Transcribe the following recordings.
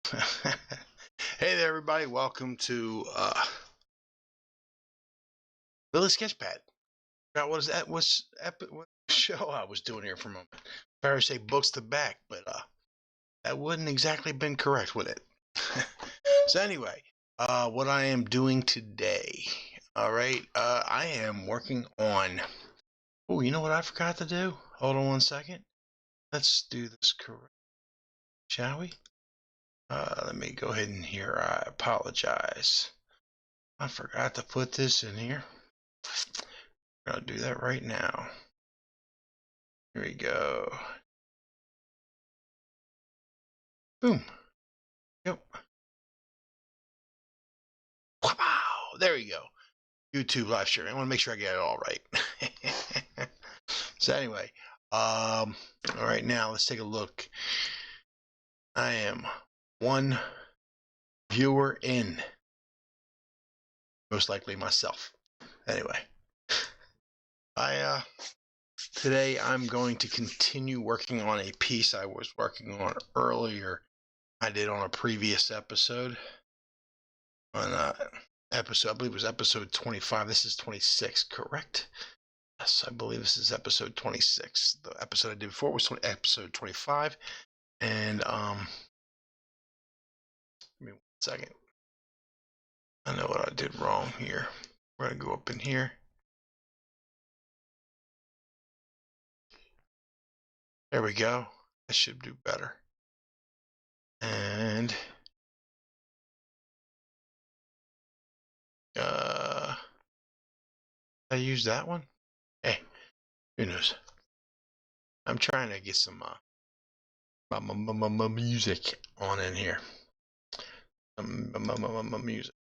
Hey there, everybody. Welcome to Lily Sketchpad. What is that? What show I was doing here for a moment? Better say books to back, but that wouldn't exactly been correct, would it? So anyway, what I am doing today. All right, I am working on. Oh, you know what I forgot to do? Hold on one second. Let's do this correct, shall we? Let me go ahead and here. I apologize. I forgot to put this in here. I'm gonna do that right now. Here we go. Boom. Yep. Wow. There we go. YouTube live stream. I want to make sure I get it all right. So anyway, all right, now let's take a look. I am one viewer in. Most likely myself. Anyway, today I'm going to continue working on a piece I was working on earlier. I did on a previous episode. On episode, I believe it was episode 25. This is 26, correct? Yes, I believe this is episode 26. The episode I did before was episode 25. And give me 1 second. I know what I did wrong here. We're gonna go up in here. There we go. I should do better. And I use that one. Hey, who knows? I'm trying to get some music on in here. Music.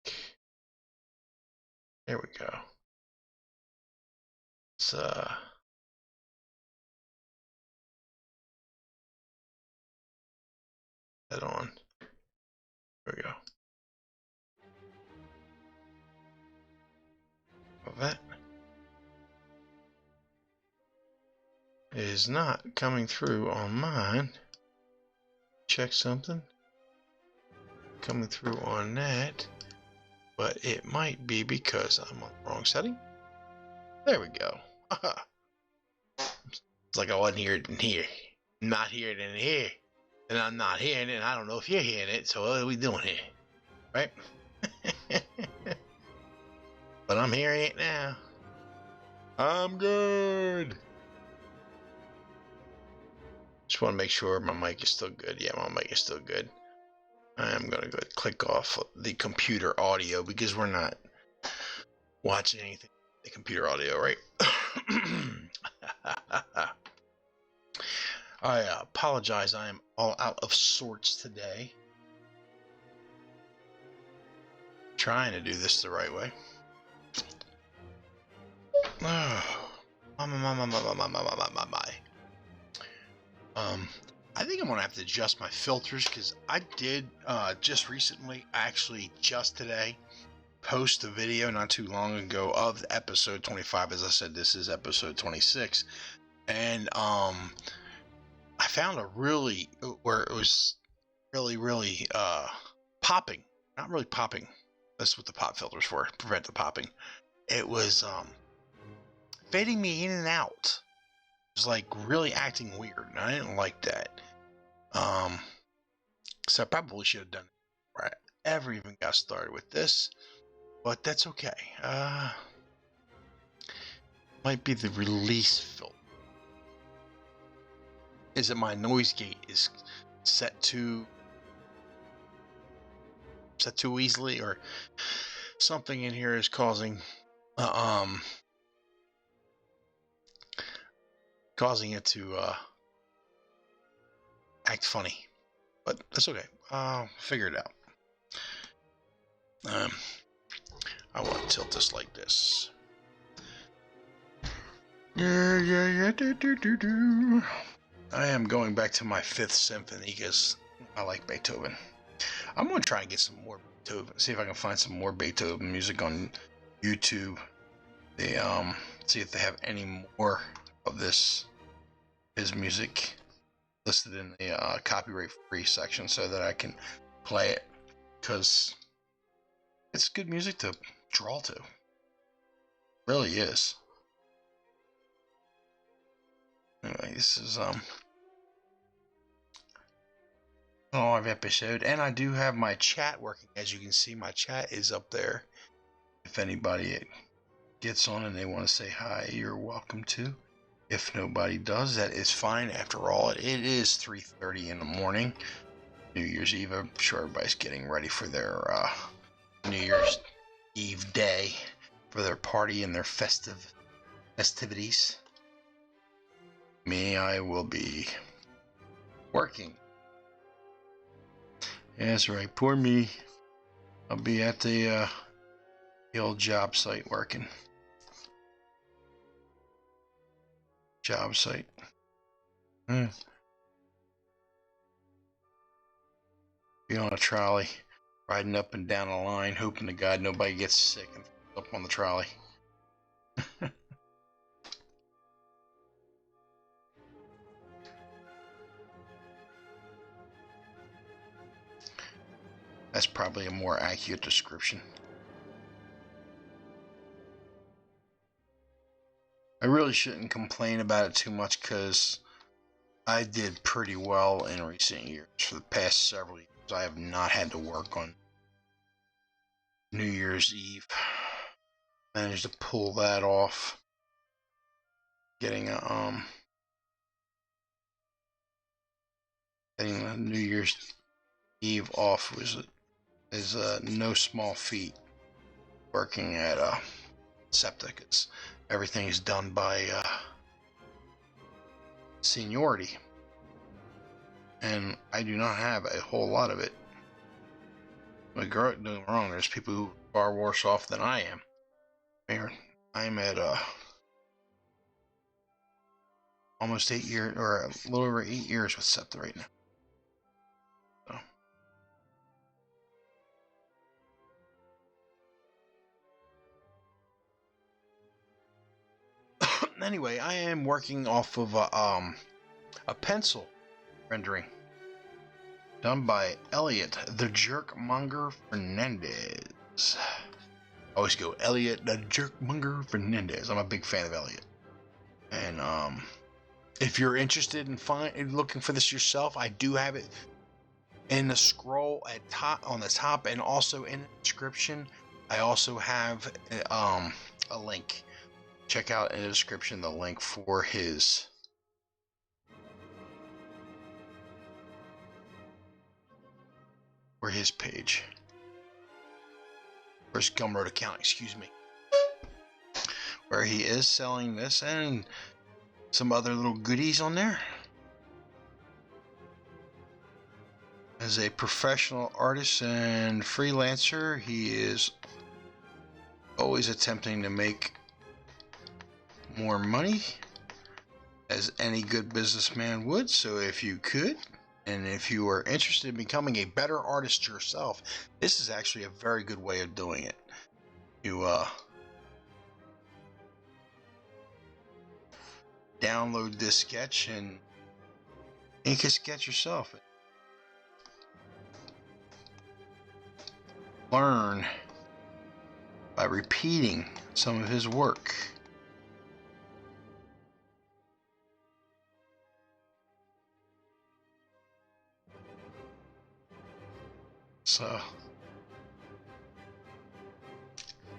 There we go. It's that on. There we go. Well, that is not coming through on mine. Check something. Coming through on that, but it might be because I'm on the wrong setting. There we go. It's like I wasn't hearing it in here. I'm not hearing it in here. And I'm not hearing it, and I don't know if you're hearing it, so what are we doing here? Right? But I'm hearing it now. I'm good. Just want to make sure my mic is still good. Yeah, my mic is still good. I am going to go click off the computer audio because we're not watching anything. The computer audio, right? I apologize. I am all out of sorts today. Trying to do this the right way. I think I'm gonna have to adjust my filters because I did just recently, actually just today, post a video not too long ago of episode 25. As I said, this is episode 26, and I found a really where it was really popping. Not really popping. That's what the pop filter's for. Prevent the popping. It was fading me in and out. It was like really acting weird, and I didn't like that. So I probably should have done it before I ever even got started with this, but that's okay. Might be the release filter. Is it my noise gate is set too easily, or something in here is causing it to act funny, but that's okay. I'll figure it out. I want to tilt this like this. Yeah. I am going back to my Fifth Symphony because I like Beethoven. I'm going to try and get some more Beethoven. See if I can find some more Beethoven music on YouTube. They see if they have any more of his music listed in the copyright free section so that I can play it because it's good music to draw to. It really is. Anyway, this is live episode, and I do have my chat working. As you can see, my chat is up there. If anybody gets on and they want to say hi, you're welcome to. If nobody does, that is fine. After all, it is 3:30 in the morning, New Year's Eve. I'm sure everybody's getting ready for their New Year's Eve day, for their party and their festivities. Me, I will be working. Yeah, that's right. Poor me. I'll be at the old job site working. Job site. Be on a trolley, riding up and down a line, hoping to God nobody gets sick and up on the trolley. That's probably a more accurate description. I really shouldn't complain about it too much because I did pretty well in recent years. For the past several years, I have not had to work on New Year's Eve. Managed to pull that off. Getting a New Year's Eve off is no small feat. Working at septic, everything is done by seniority, and I do not have a whole lot of it. But don't get me wrong, there's people who are far worse off than I am. I'm at almost 8 years, or a little over 8 years with septic right now. So. Anyway, I am working off of a pencil rendering done by Elliot, the Jerkmonger Fernandez. I always go Elliot, the Jerkmonger Fernandez. I'm a big fan of Elliot. And if you're interested in looking for this yourself, I do have it in the scroll on the top, and also in the description. I also have a link. Check out in the description the link for his page, or his Gumroad account, excuse me, where he is selling this and some other little goodies on there. As a professional artist and freelancer, he is always attempting to make more money, as any good businessman would. So if you could, and if you are interested in becoming a better artist yourself, this is actually a very good way of doing it. You download this sketch and ink a sketch yourself. Learn by repeating some of his work. So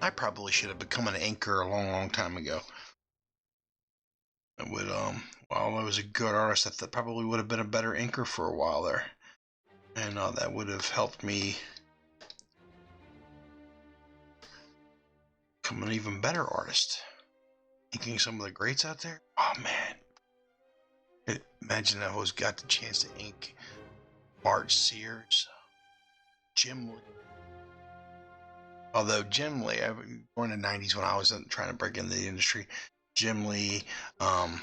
I probably should have become an inker a long time ago. It would while I was a good artist, that probably would have been a better inker for a while there, and that would have helped me become an even better artist, inking some of the greats out there. Oh man, imagine I always got the chance to ink Bart Sears, Jim Lee. Although Jim Lee, I was born in the 90s when I was trying to break into the industry. Jim Lee, and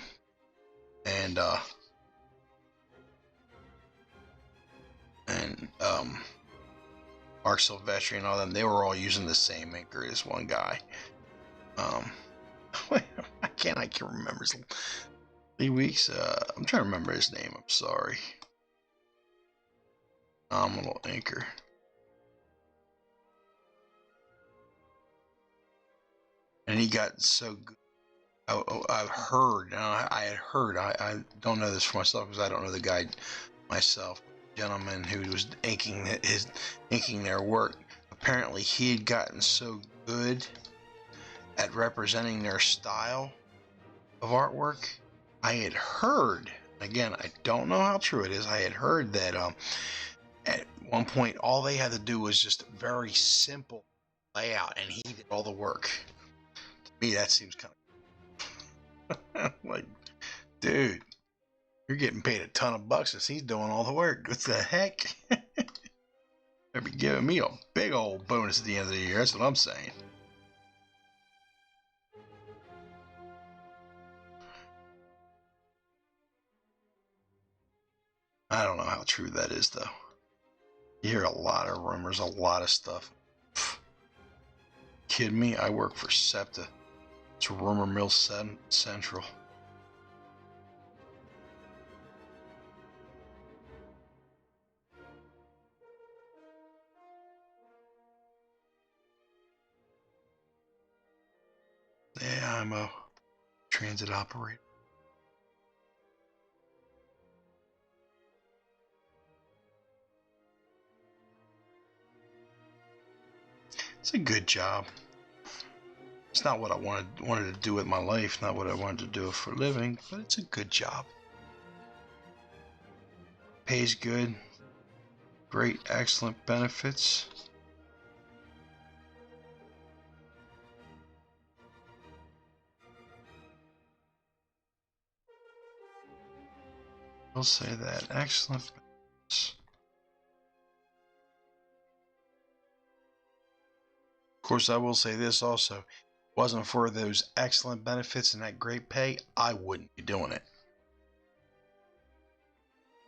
Mark Silvestri and all them, they were all using the same inker as one guy. I can't remember his 3 weeks. I'm trying to remember his name. I'm sorry. Phenomenal inker. And he got so good. I've heard, I had heard, I don't know this for myself because I don't know the guy myself. Gentleman who was inking their work. Apparently, he had gotten so good at representing their style of artwork. I had heard, again, I don't know how true it is. I had heard that at one point, all they had to do was just very simple layout, and he did all the work. To me, that seems kind of like, dude, you're getting paid a ton of bucks as he's doing all the work. What the heck? They'll be giving me a big old bonus at the end of the year. That's what I'm saying. I don't know how true that is, though. You hear a lot of rumors, a lot of stuff. Pfft. Kidding me? I work for SEPTA. It's Rumor Mill Central. Yeah, I'm a transit operator. It's a good job. It's not what I wanted to do with my life, not what I wanted to do for a living, but it's a good job. Pays good. Great, excellent benefits. I'll say that. Excellent benefits. Of course, I will say this also. If it wasn't for those excellent benefits and that great pay, I wouldn't be doing it.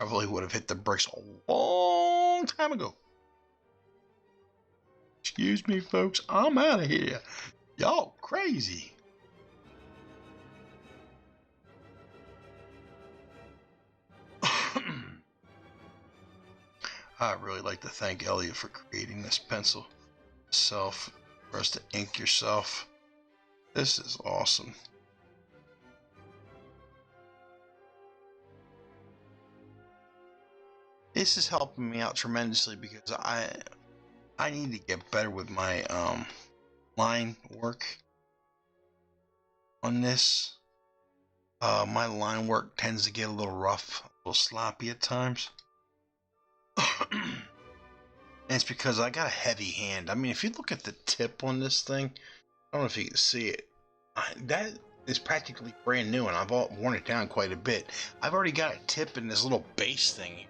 I really would have hit the bricks a long time ago. Excuse me, folks. I'm out of here. Y'all crazy. I'd really like to thank Elliot for creating this pencil itself, for us to ink yourself. This is awesome. This is helping me out tremendously because I need to get better with my line work on this. My line work tends to get a little rough, a little sloppy at times. And it's because I got a heavy hand. I mean, if you look at the tip on this thing, I don't know if you can see it. That is practically brand new, and I've worn it down quite a bit. I've already got a tip in this little base thing.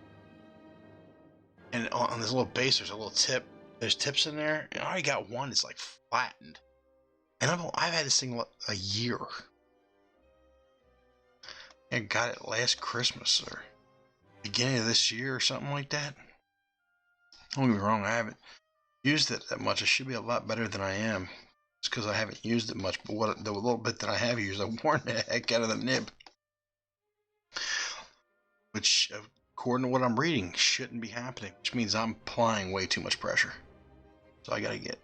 And on this little base, there's a little tip. There's tips in there. And I already got one that's like flattened. And I've had this thing a year. I got it last Christmas or beginning of this year or something like that. Don't get me wrong, I haven't used it that much. I should be a lot better than I am. It's because I haven't used it much. But the little bit that I have used, I've worn the heck out of the nib. Which, according to what I'm reading, shouldn't be happening. Which means I'm applying way too much pressure. So I gotta get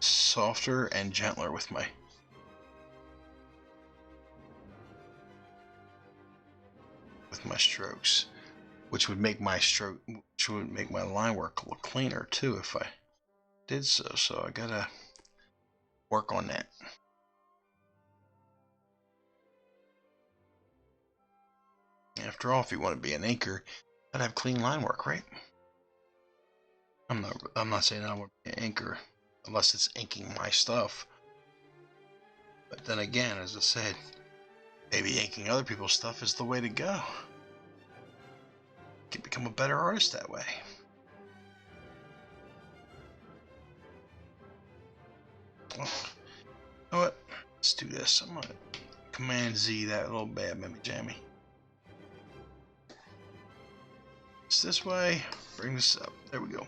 softer and gentler with my strokes, which would make my line work look cleaner too if I did so. So I gotta work on that. After all, if you want to be an inker, you gotta have clean line work, right? I'm not saying I want to be an inker unless it's inking my stuff. But then again, as I said, maybe inking other people's stuff is the way to go. You can become a better artist that way. Well, you know what? Let's do this. I'm gonna Command Z that little bad mammy jammy. It's this way. Bring this up. There we go.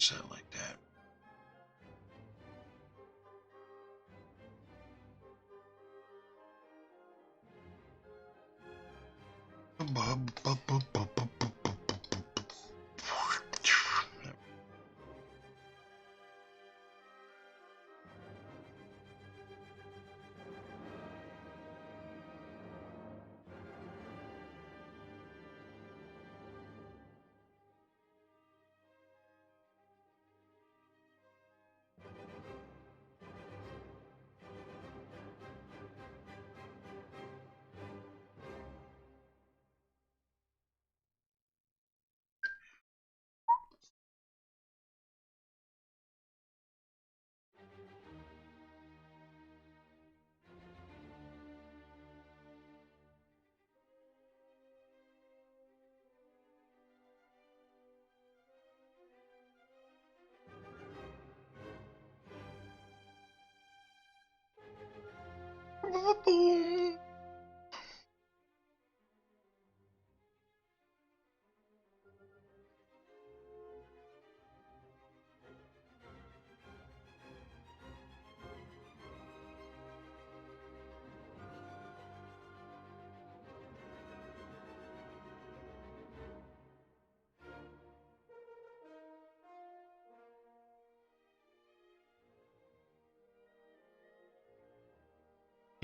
Set like that. Boom.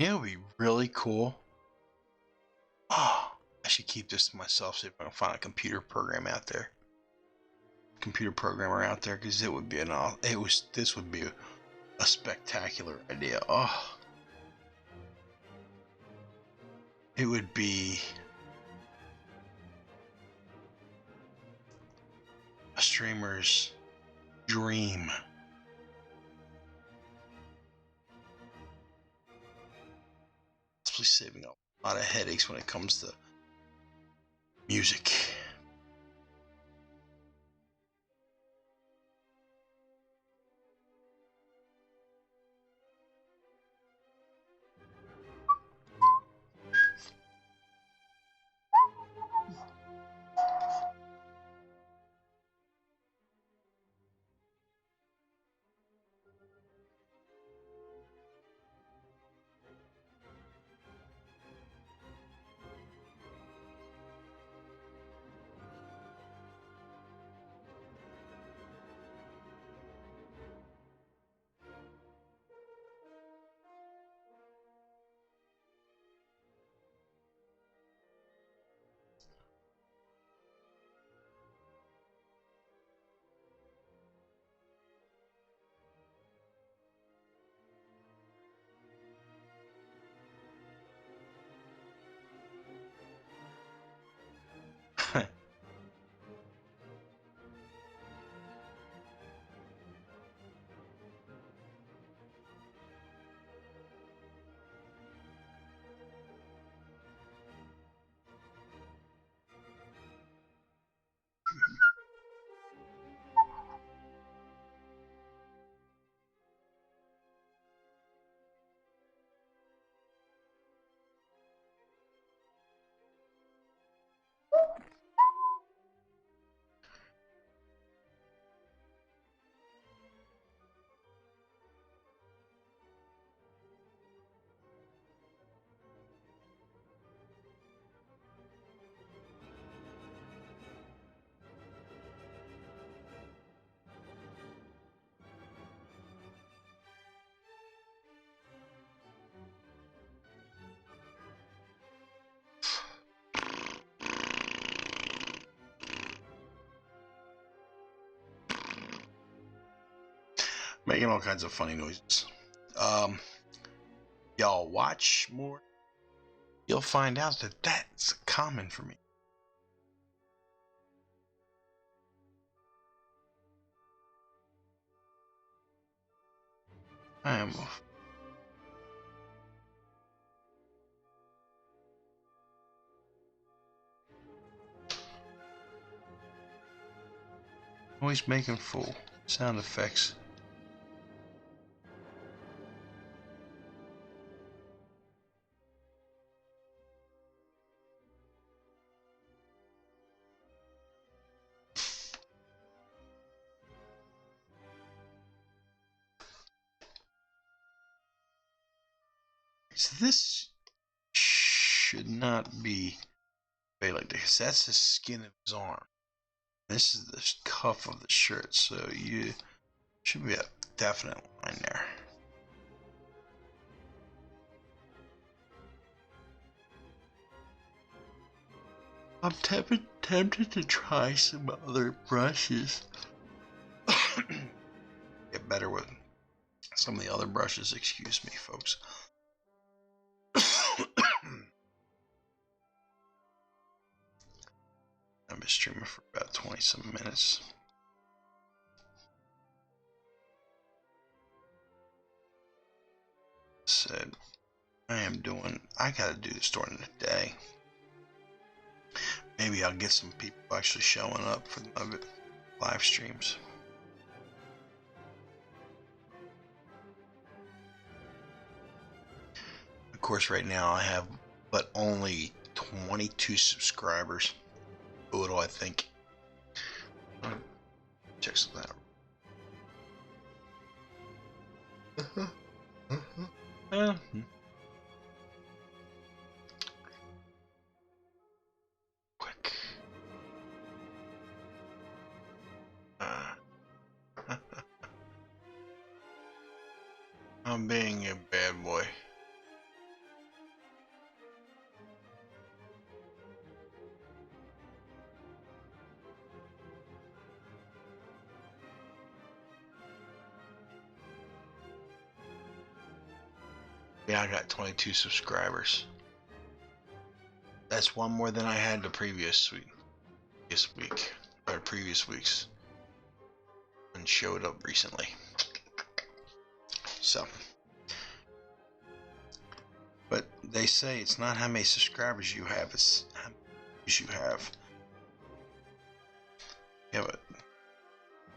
Yeah, it would be really cool. Oh, I should keep this to myself, see if I can find a computer programmer out there, because it would be this would be a spectacular idea. Oh, it would be a streamer's dream. Especially saving a lot of headaches when it comes to music. Making all kinds of funny noises. Y'all watch more, you'll find out that that's common for me. I am always making full sound effects. So this should not be like this. That's the skin of his arm. This is the cuff of the shirt, so you should be a definite line there. I'm tempted to try some other brushes. Get better with some of the other brushes. Excuse me, folks. I've been streaming for about 20-some minutes. Said I gotta do this during the day. Maybe I'll get some people actually showing up for my live streams. Of course, right now I have but only 22 subscribers. What do I think? Check some out. Quick. I'm being a bad boy. Yeah, I got 22 subscribers. That's one more than I had the previous week. Or previous weeks. And showed up recently. So. But they say it's not how many subscribers you have, it's how many views you have. Yeah, but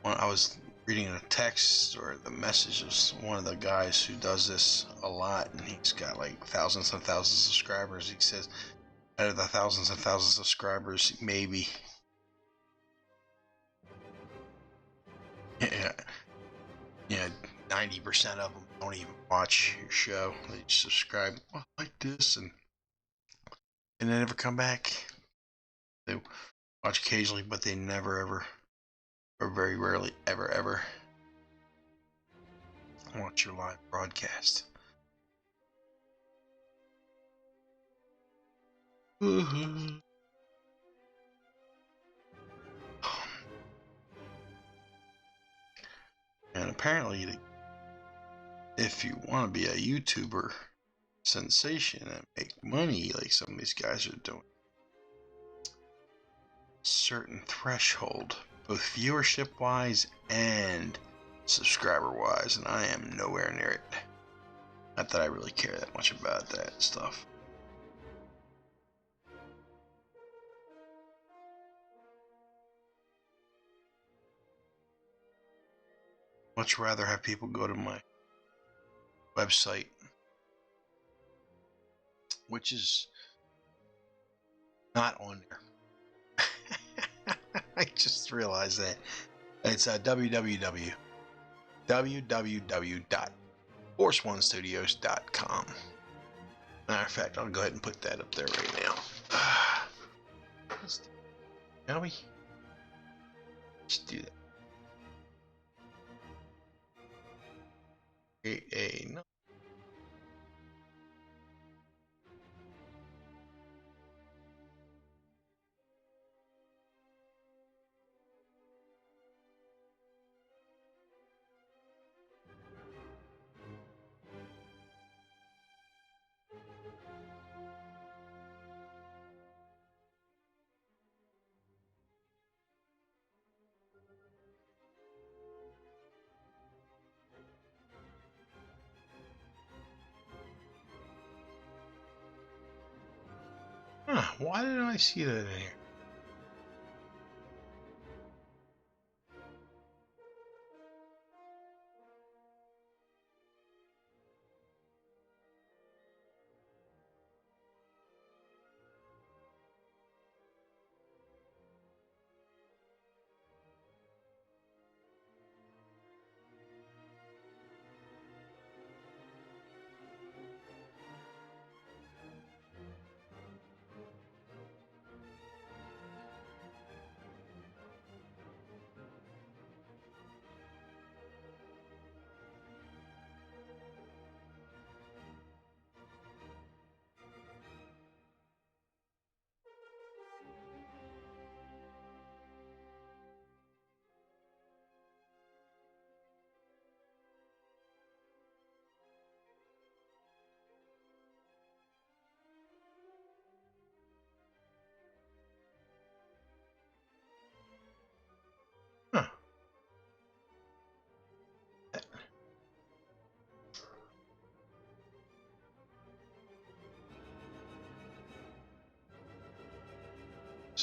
when I was reading a text or the message of one of the guys who does this a lot, and he's got like thousands and thousands of subscribers. He says out of the thousands and thousands of subscribers, maybe 90% of them don't even watch your show. They subscribe like this, and they never come back. They watch occasionally, but they never ever, or very rarely ever watch your live broadcast. And apparently, if you want to be a YouTuber sensation and make money like some of these guys are doing, certain threshold, both viewership wise and subscriber wise, and I am nowhere near it. Not that I really care that much about that stuff. Much rather have people go to my website, which is not on there. I just realized that. It's www.forceonestudios.com. Matter of fact, I'll go ahead and put that up there right now. Shall we? Let's do that. Create a no. Why didn't I see that in here?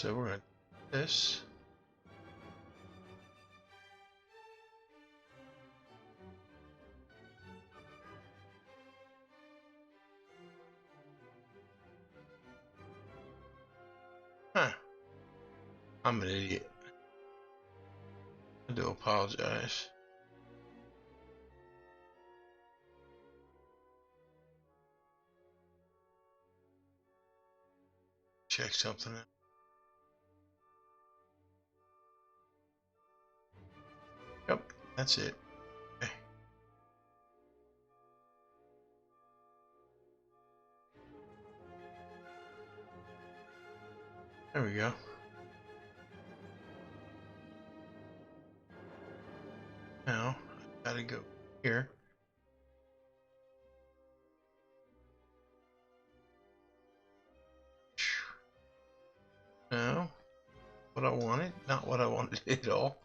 So we're going to do this. Huh. I'm an idiot. I do apologize. Check something out. Yep, that's it. Okay. There we go. Now, I gotta go here. No, what I wanted, not what I wanted at all.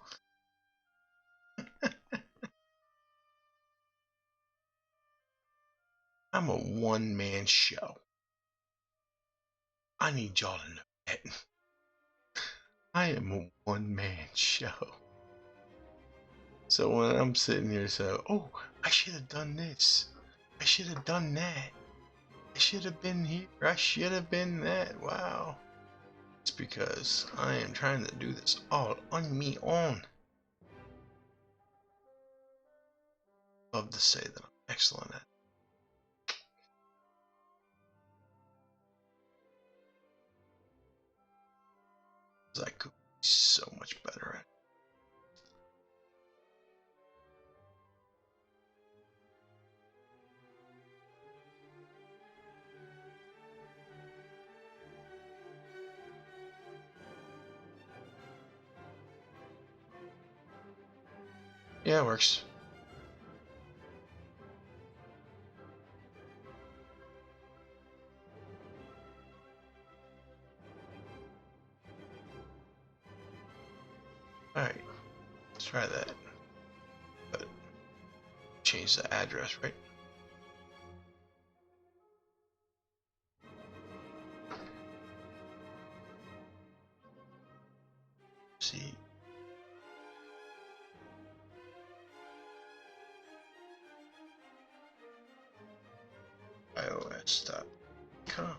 I'm a one-man show. I need y'all to know that. I am a one-man show. So when I'm sitting here saying, oh, I should have done this. I should have done that. I should have been here. I should have been that. Wow. It's because I am trying to do this all on me own. Love to say that I'm excellent at it. I could be so much better at it. Yeah, it works. Alright, let's try that. But change the address, right? See. iOS.com.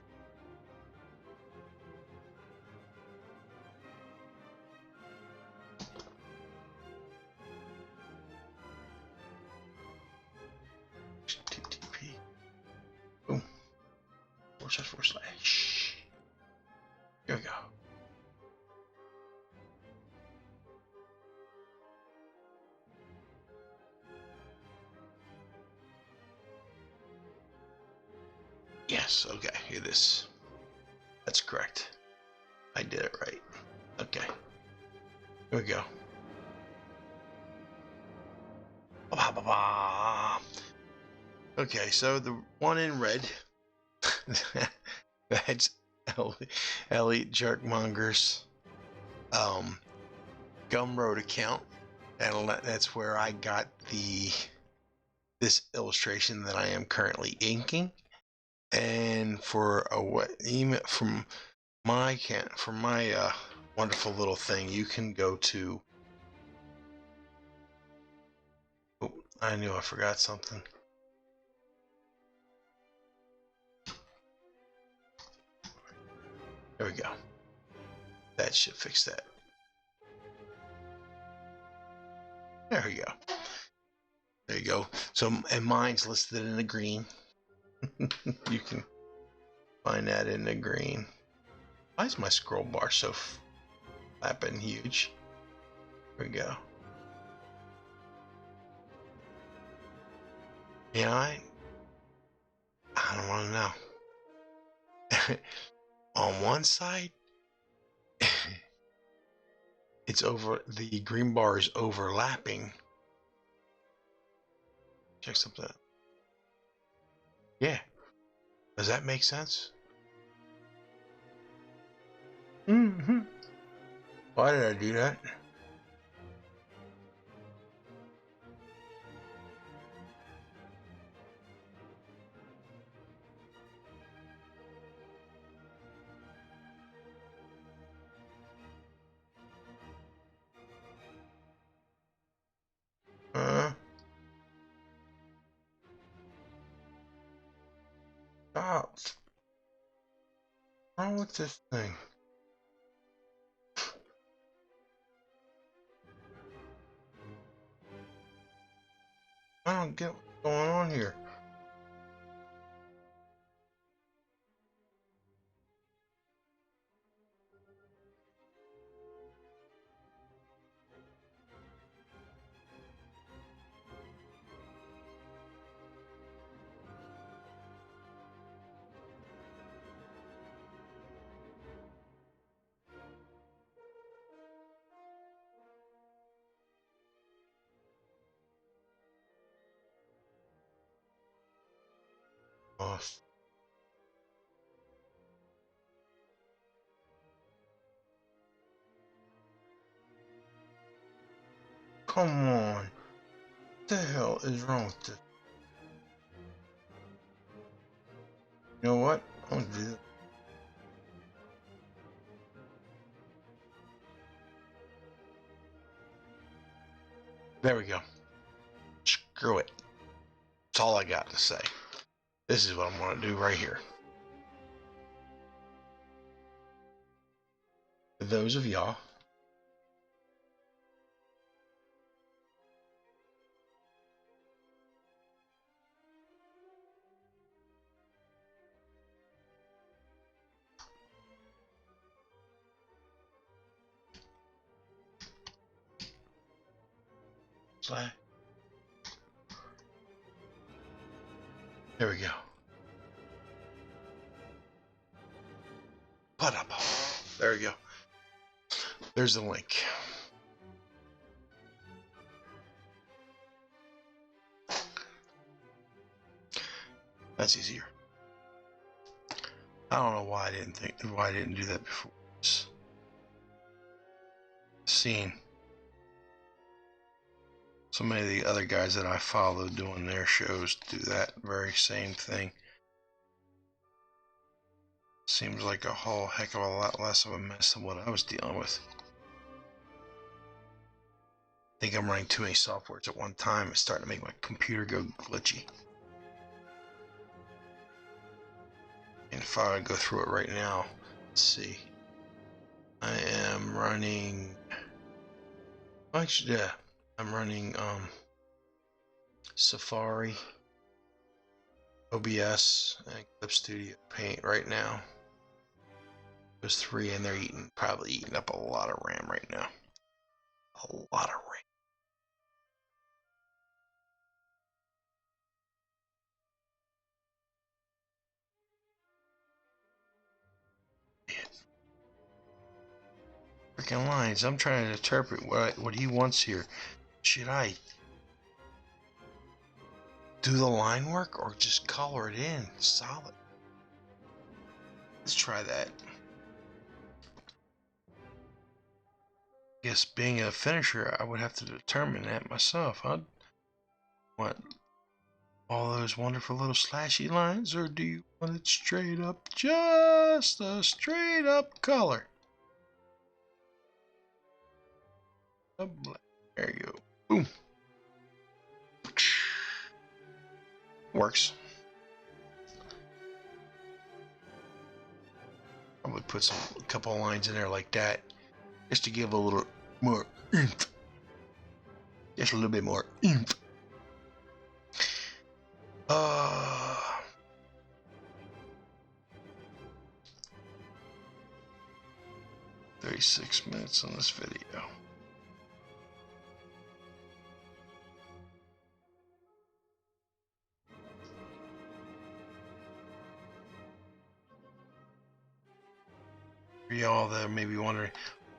HTTP. Boom. // Here we go. Yes, okay, it is. That's correct. I did it right. Okay. Here we go. Okay, so the one in red, that's Elliot Jerkmonger's Gumroad account, and that's where I got this illustration that I am currently inking. And for a email from my wonderful little thing, you can go to. Oh, I knew I forgot something. There we go. That should fix that. There we go. There you go. So, and mine's listed in the green. You can find that in the green. Why is my scroll bar so flapping huge? There we go. You know, I don't want to know. On one side, it's over. The green bar is overlapping. Check something out. Yeah. Does that make sense? Mm-hmm. Why did I do that? What's wrong with this thing? I don't get what's going on here. Oh, come on. What the hell is wrong with this? You know what? I'm gonna do this. There we go. Screw it. That's all I got to say. This is what I'm going to do right here. For those of y'all there we go. Put up. There we go. There's the link. That's easier. I don't know why I didn't do that before. Seen so many of the other guys that I follow doing their shows do that very same thing. Seems like a whole heck of a lot less of a mess than what I was dealing with. I think I'm running too many softwares at one time. It's starting to make my computer go glitchy. And if I go through it right now, let's see. I am running. Actually, yeah, I'm running Safari, OBS, and Clip Studio Paint right now. There's 3, and they're probably eating up a lot of RAM right now. A lot of RAM. Freaking lines. I'm trying to interpret what he wants here. Should I do the line work or just color it in solid? Let's try that. Guess being a finisher, I would have to determine that myself. I'd want all those wonderful little slashy lines, or do you want it straight up, just a straight up color? There you go. Boom. Works. Probably put a couple of lines in there like that, just to give a little more oomph. Just a little bit more oomph. 36 minutes on this video. For y'all that may be wondering,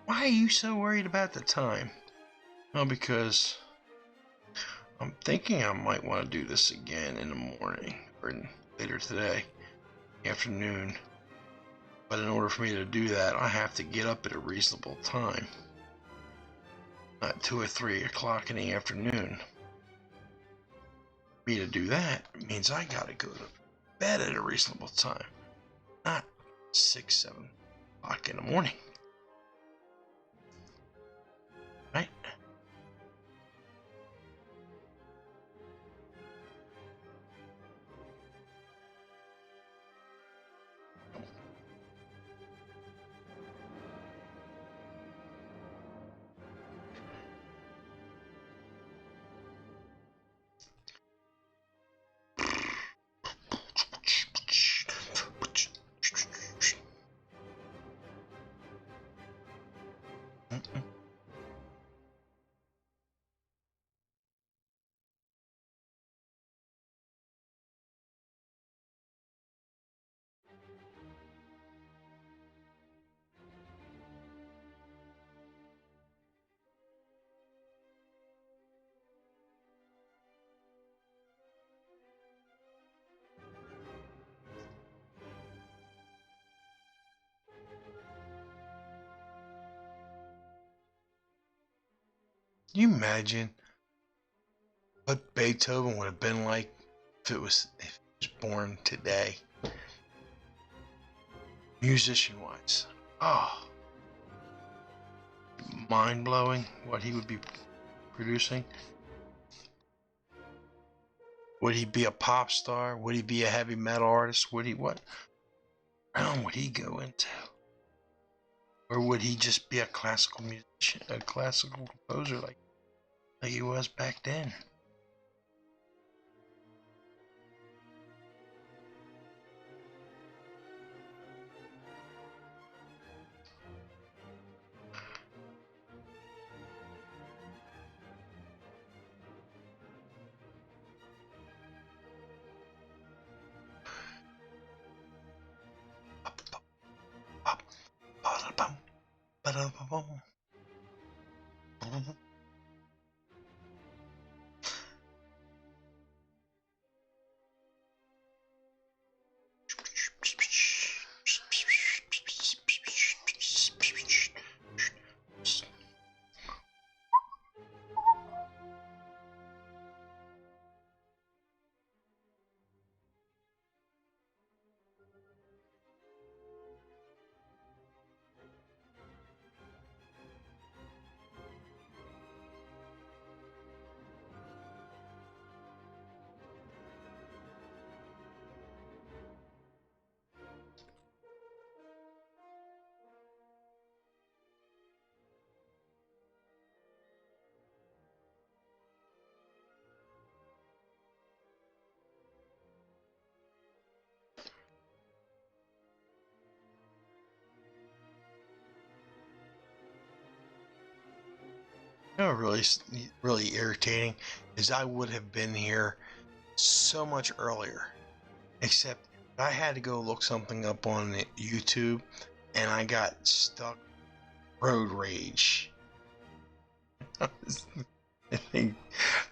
why are you so worried about the time? Well, because I'm thinking I might want to do this again in the morning or later today, afternoon. But in order for me to do that, I have to get up at a reasonable time. Not 2 or 3 o'clock in the afternoon. For me to do that means I gotta go to bed at a reasonable time. Not 6, 7 o'clock in the morning. Right? Can you imagine what Beethoven would have been like if he was born today? Musician-wise. Oh. Mind-blowing what he would be producing. Would he be a pop star? Would he be a heavy metal artist? Would he, what realm would he go into? Or would he just be a classical musician, a classical composer like he was back then? You know, really irritating is I would have been here so much earlier, except I had to go look something up on YouTube, and I got stuck. Road rage.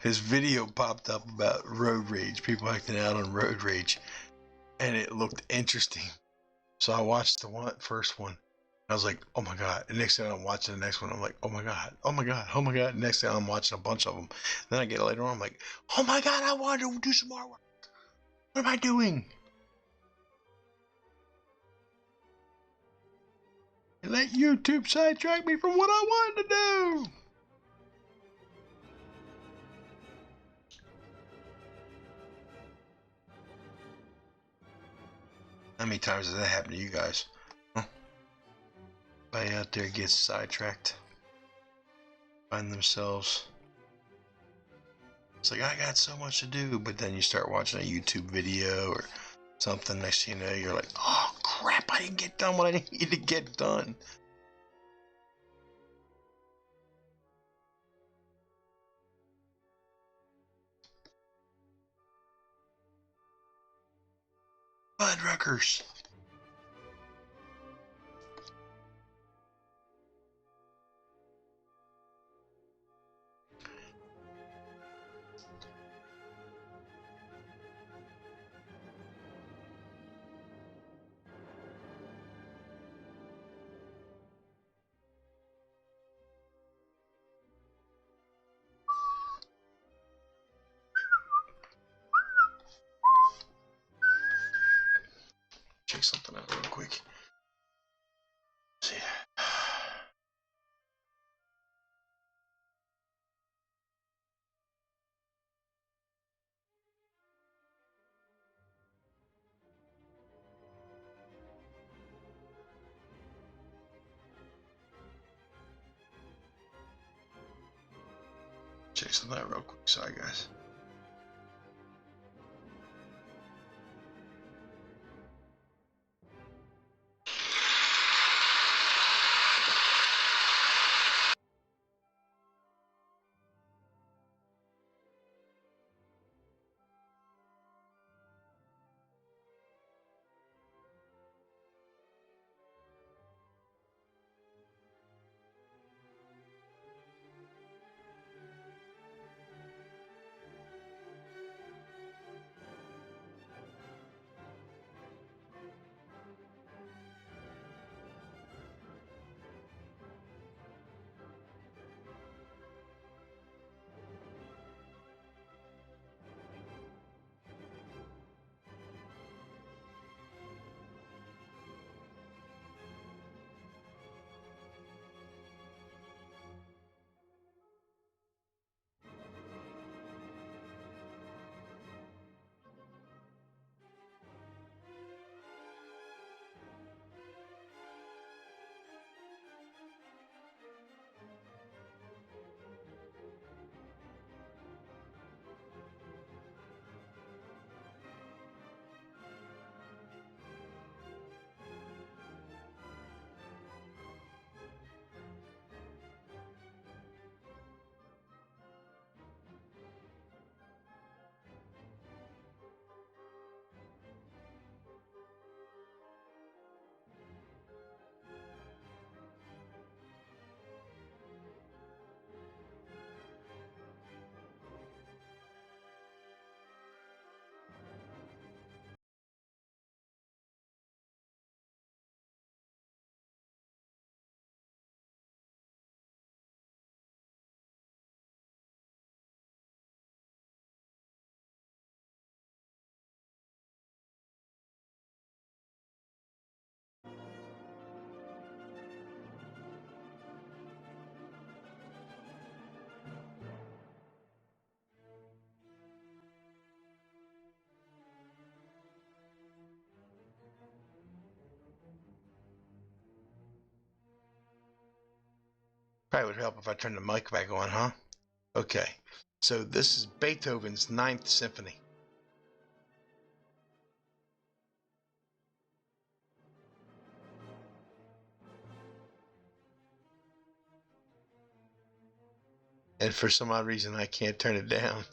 His video popped up about road rage, people acting out on road rage, and it looked interesting. So I watched the first one. I was like, oh my God. And next thing I'm watching the next one, I'm like, oh my God, oh my God, oh my God. Next thing I'm watching a bunch of them. Then I get later on, I'm like, oh my God, I want to do some more work. What am I doing? Let YouTube sidetrack me from what I wanted to do. How many times does that happen to you guys? Huh? Anybody out there gets sidetracked, find themselves. It's like, I got so much to do, but then you start watching a YouTube video or something. Next thing you know, you're like, oh crap, I didn't get done what I needed to get done. Fuddruckers. Check something out real quick. See. Check something out real quick. Sorry, guys. Probably would help if I turned the mic back on, huh? Okay. So this is Beethoven's Ninth Symphony. And for some odd reason, I can't turn it down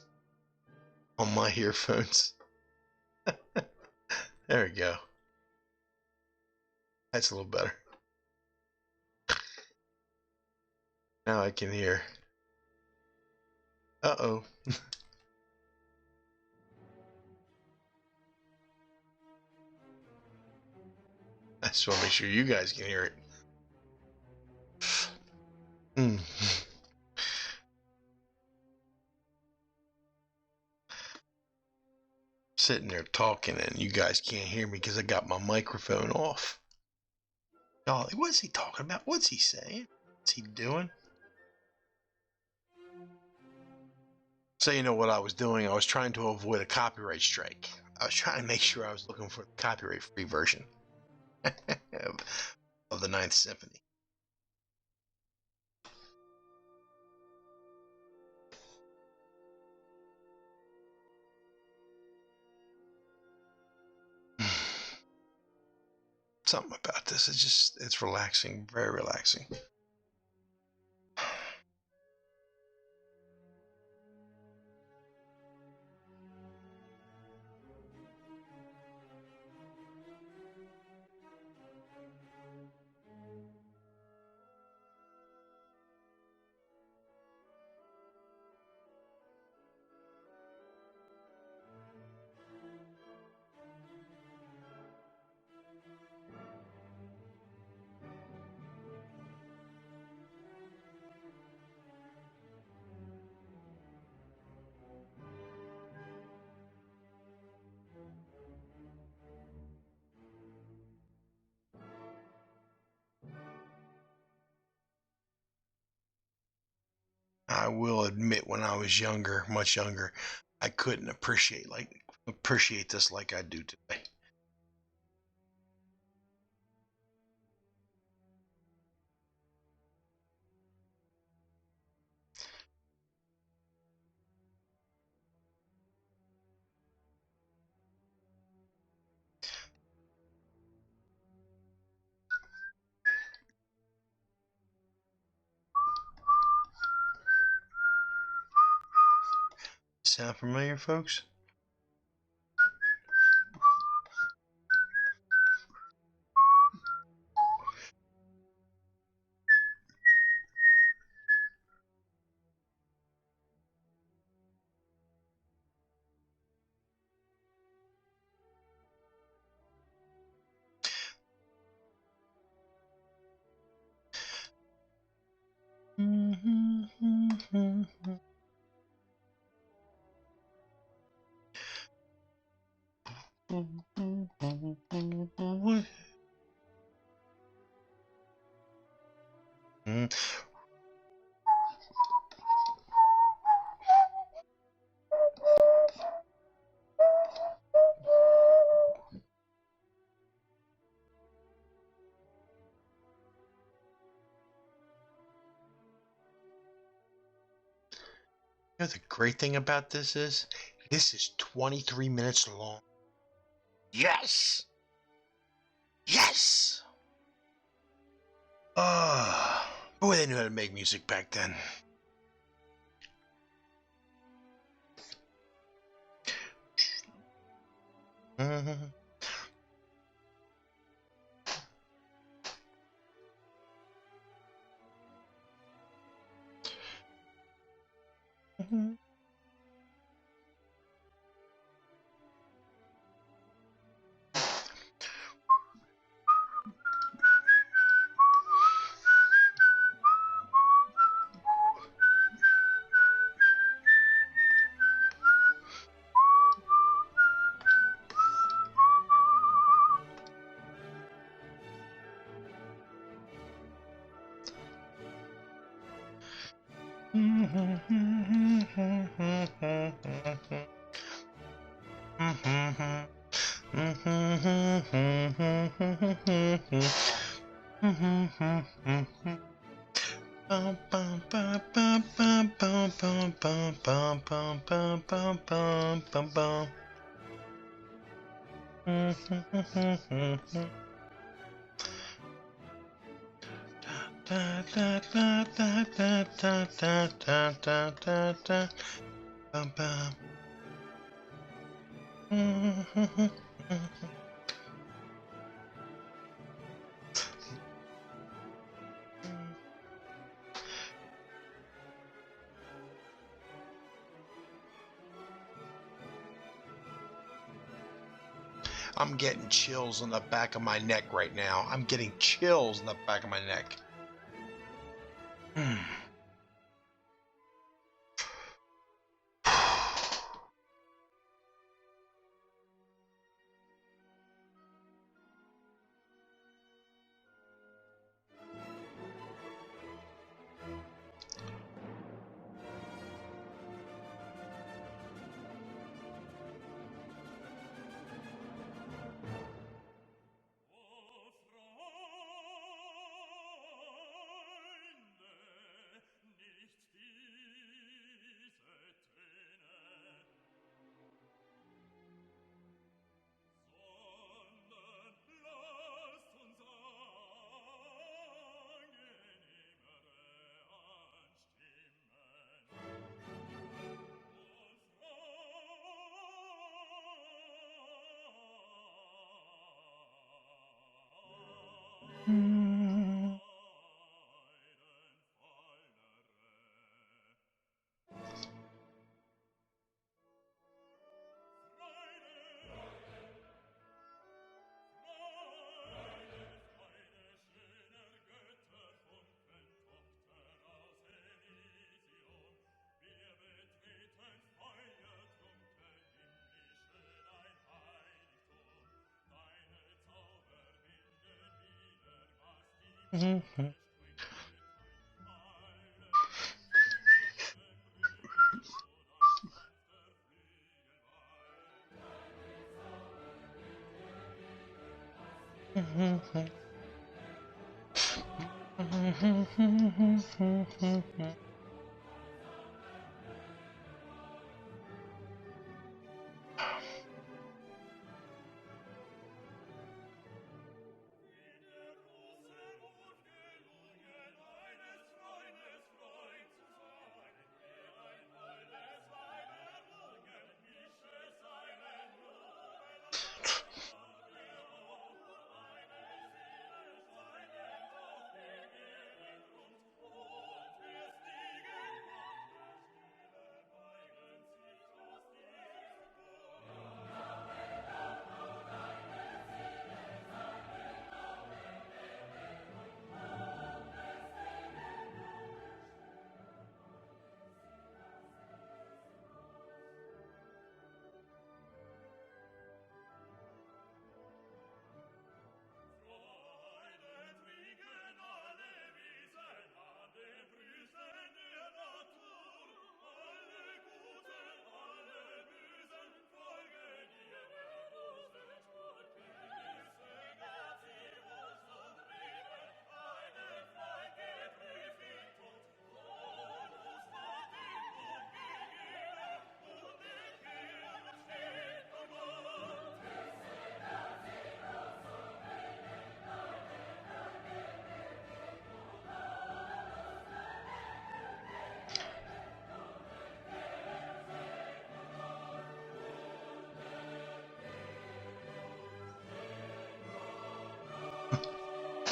on my earphones. There we go. That's a little better. Now I can hear. Uh-oh. I just want to make sure you guys can hear it. Sitting there talking and you guys can't hear me because I got my microphone off. Golly, what's he talking about? What's he saying? What's he doing? So you know what I was doing? I was trying to avoid a copyright strike. I was trying to make sure I was looking for the copyright-free version of the Ninth Symphony. Something about this, it's relaxing, very relaxing. I will admit, when I was younger, much younger, I couldn't appreciate this like I do today. Sound familiar, folks? You know, the great thing about this is 23 minutes long. Yes! Yes! Boy, they knew how to make music back then. bum bum bum bum bum bum. Da da da da da da da da da da da bum bum. I'm getting chills on the back of my neck right now. I'm getting chills on the back of my neck.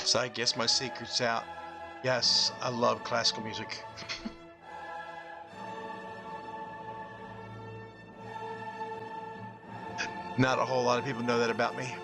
So I guess my secret's out. Yes, I love classical music. Not a whole lot of people know that about me.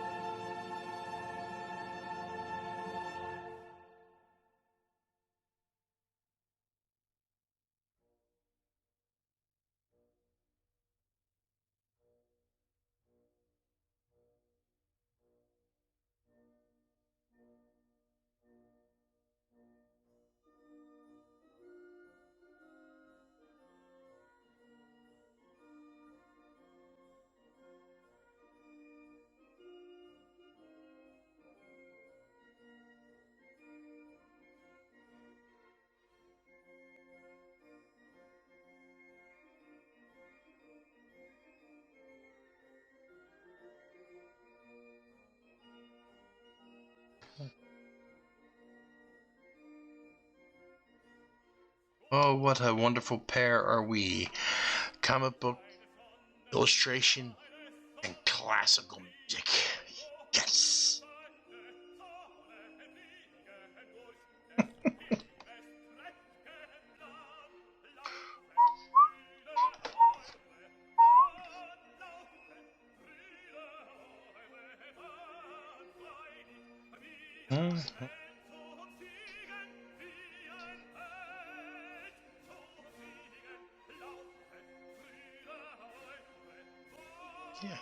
Oh, what a wonderful pair are we. Comic book illustration and classical music. Yes. Mm-hmm. Yeah.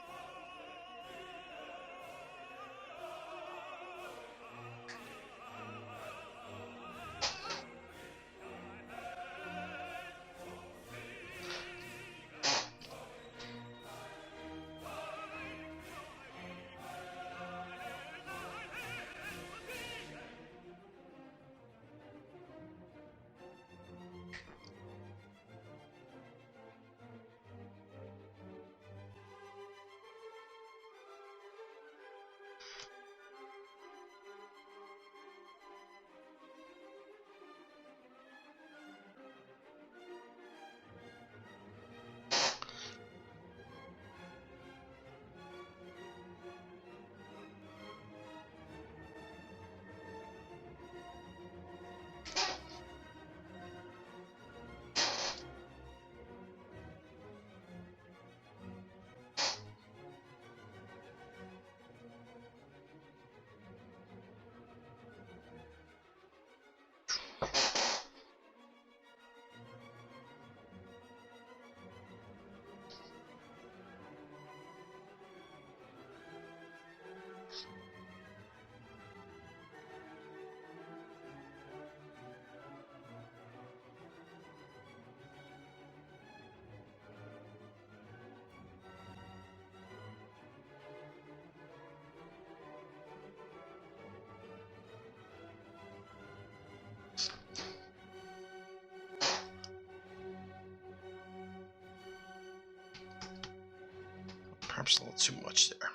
Perhaps a little too much there.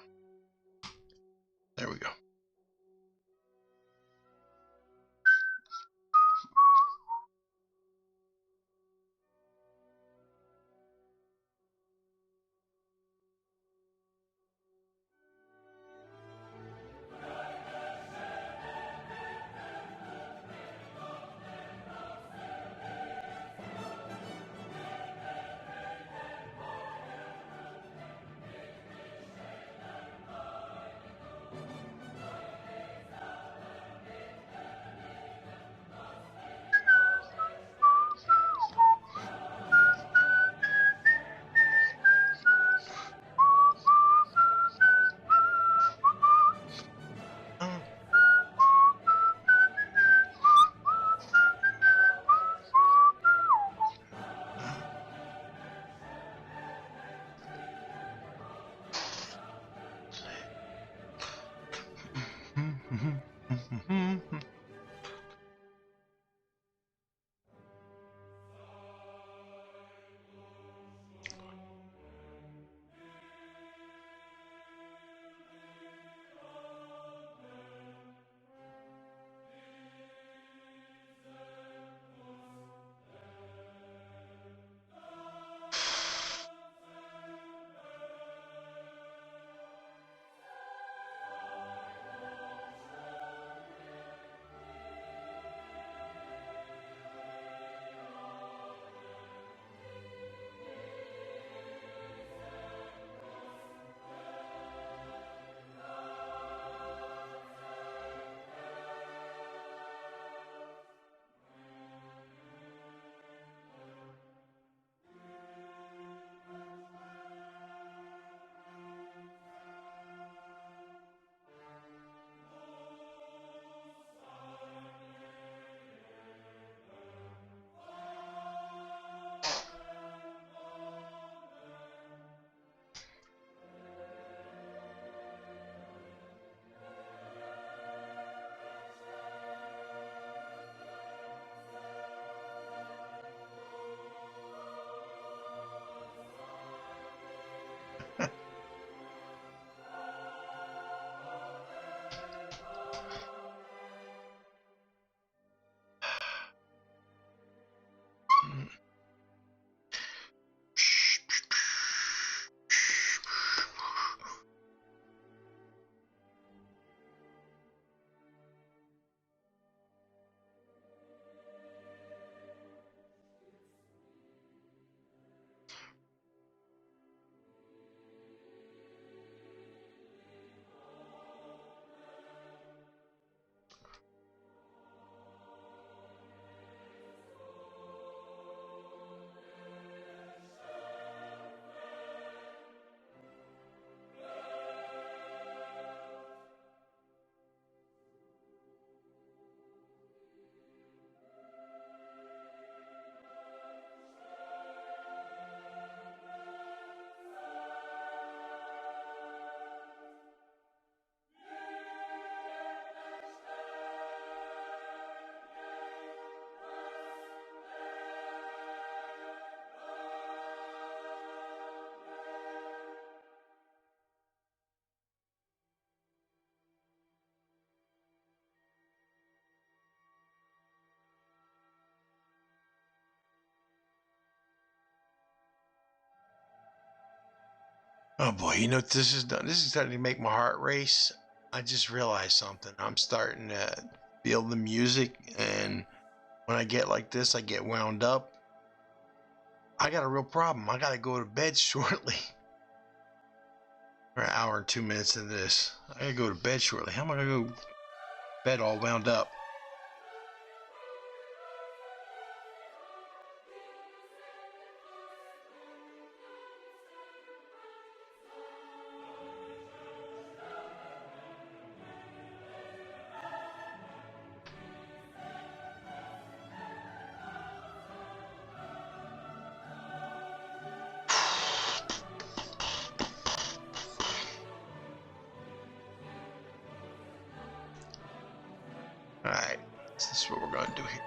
There we go. Oh boy, you know what this is done? This is starting to make my heart race. I just realized something. I'm starting to feel the music, and when I get like this, I get wound up. I got a real problem. I got to go to bed shortly. We're an hour and 2 minutes into this. I got to go to bed shortly. How am I going to go to bed all wound up? All right, this is what we're going to do here.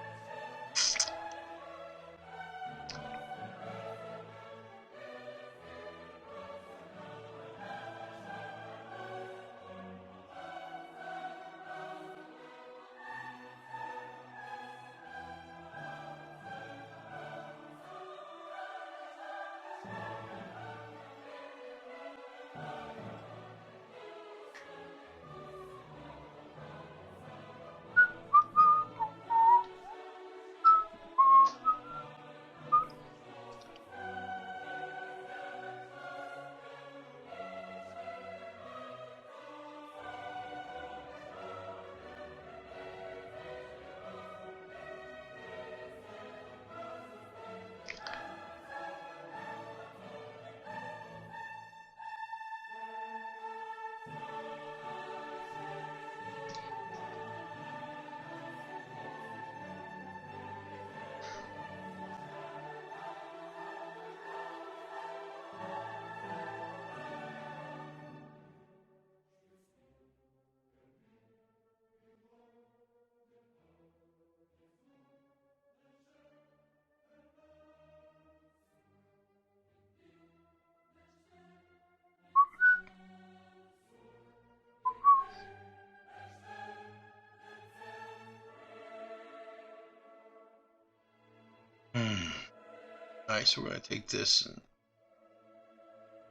All right, so we're going to take this and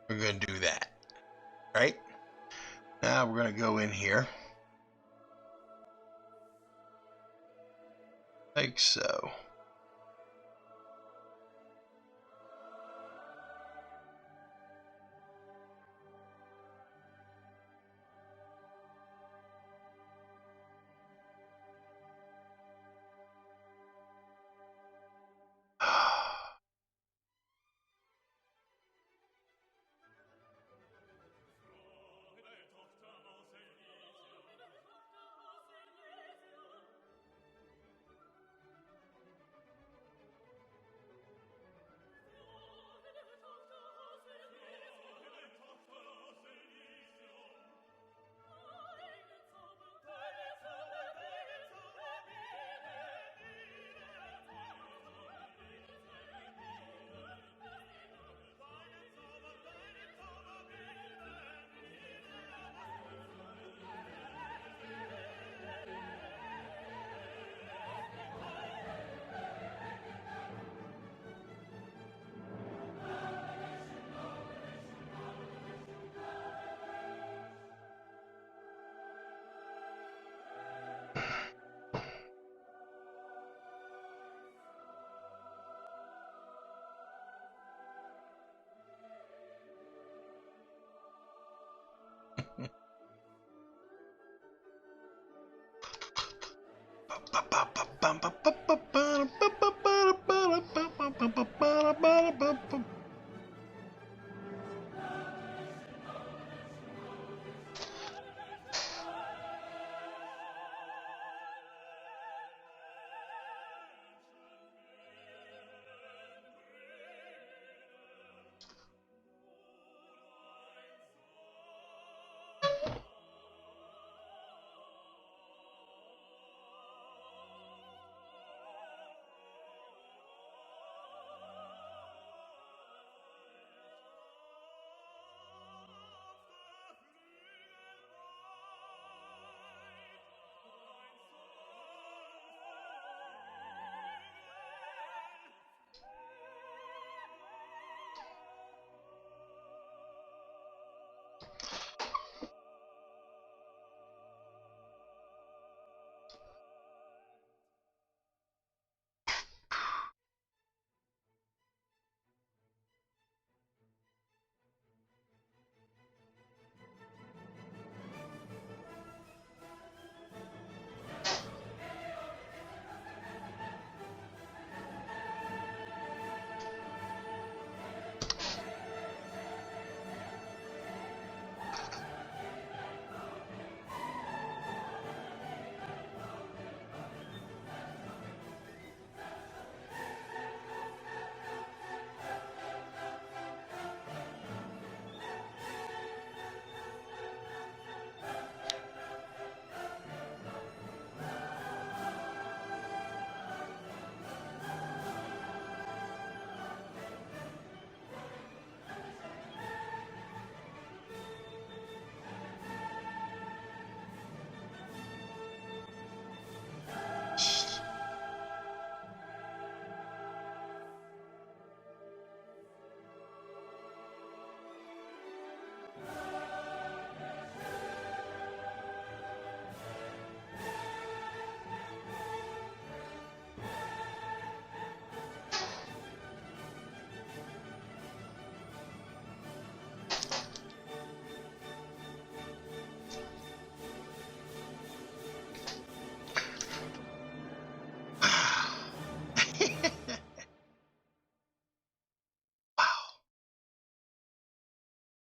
we're going to do that. Right? Now we're going to go in here. Like so.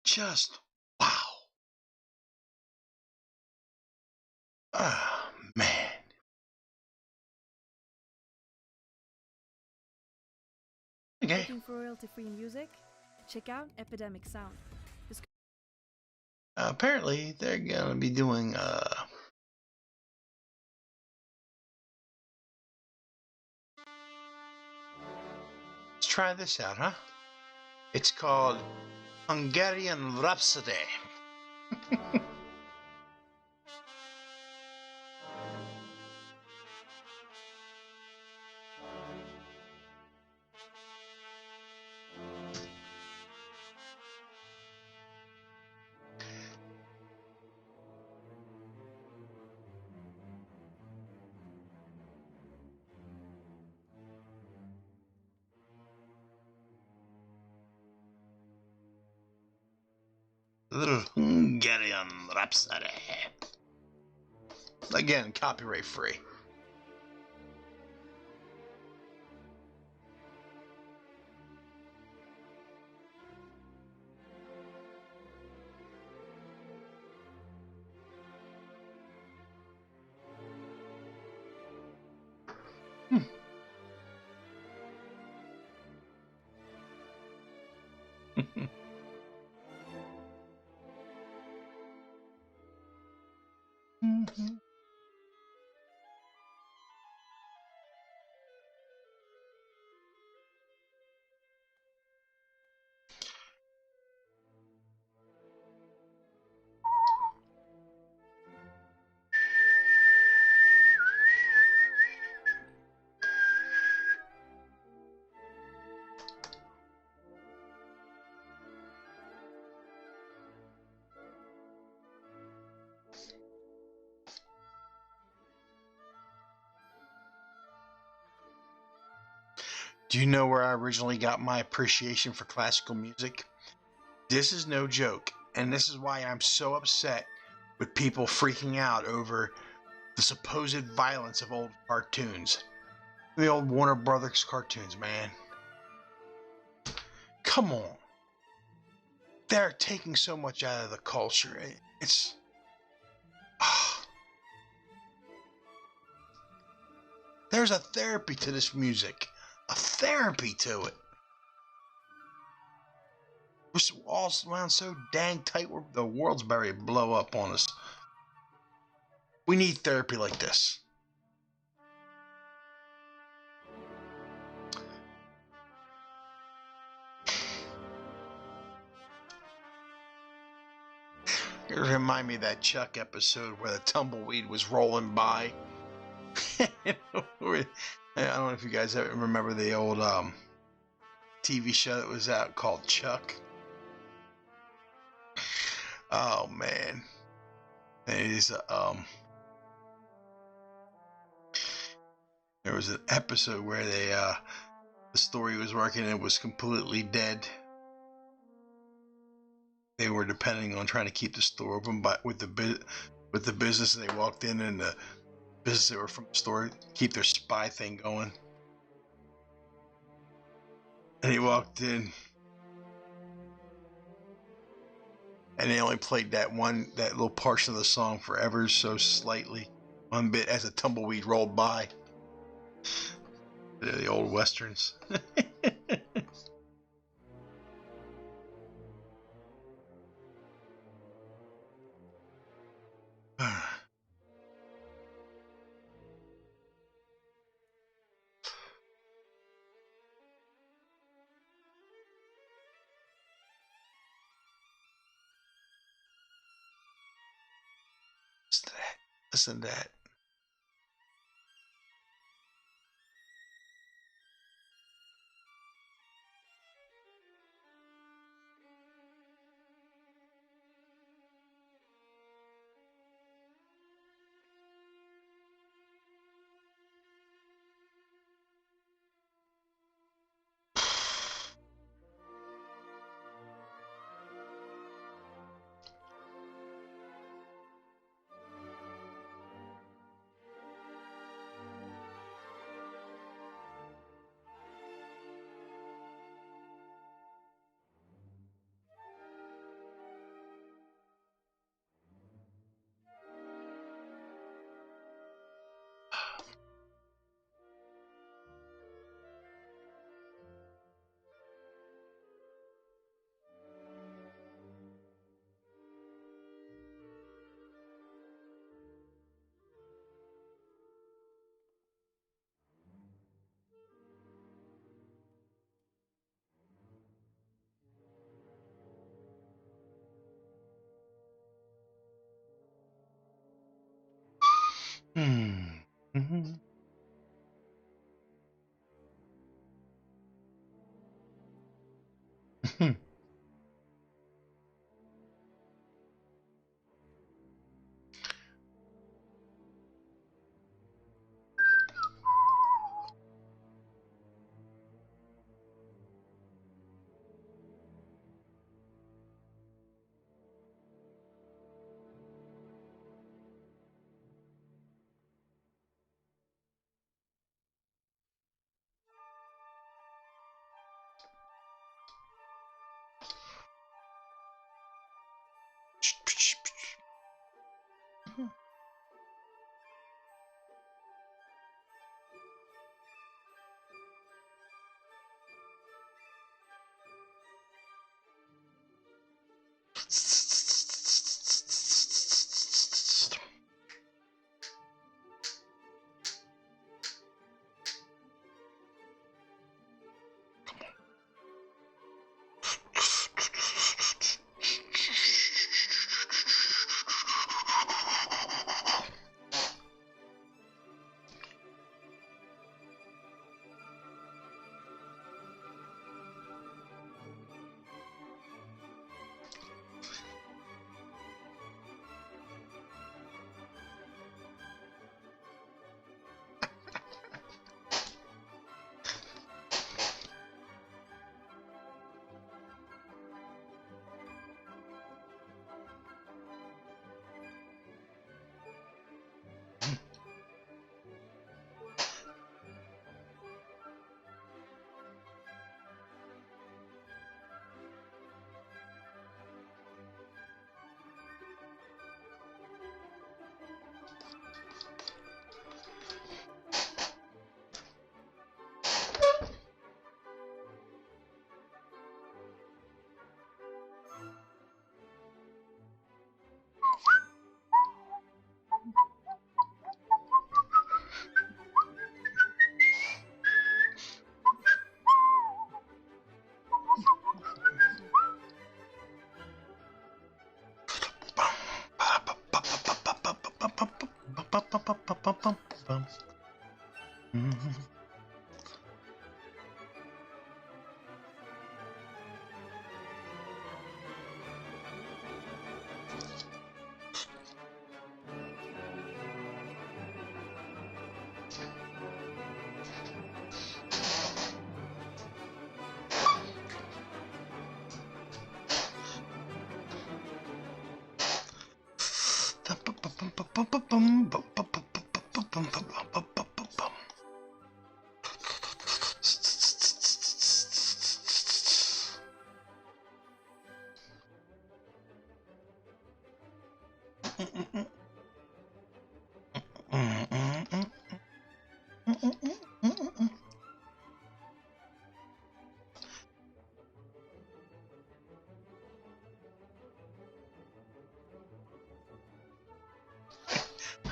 Just wow. Oh, man. Okay. Looking for royalty-free music? Check out Epidemic Sound. Apparently, they're gonna be doing let's try this out, huh? It's called Hungarian Rhapsody. Little Hungarian Rhapsody. Again, copyright free. Do you know where I originally got my appreciation for classical music? This is no joke, and this is why I'm so upset with people freaking out over the supposed violence of old cartoons. The old Warner Brothers cartoons, man. Come on. They're taking so much out of the culture. It's... There's a therapy to this music. A therapy to it. We're all around so dang tight, the world's about to blow up on us. We need therapy like this. It remind me of that Chuck episode where the tumbleweed was rolling by. I don't know if you guys ever remember the old TV show that was out called Chuck. Oh man, it there was an episode where the story was working and it was completely dead. They were depending on trying to keep the store open, but with the business, they walked in and the business they were from the store keep their spy thing going. And he walked in, and they only played that little portion of the song forever so slightly, one bit as a tumbleweed rolled by. The old westerns. Listen to that.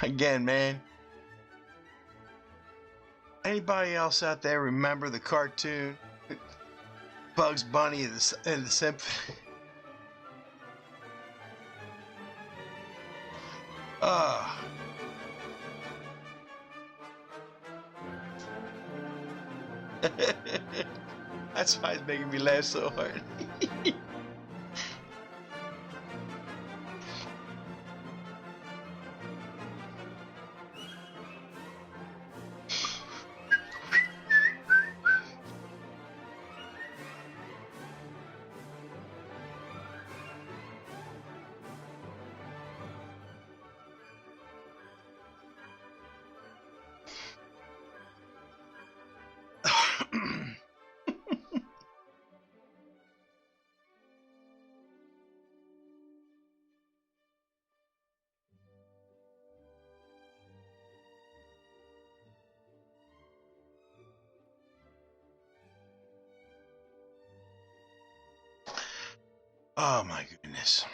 Again, man. Anybody else out there remember the cartoon Bugs Bunny and the Symphony? That's why it's making me laugh so hard. Oh my goodness.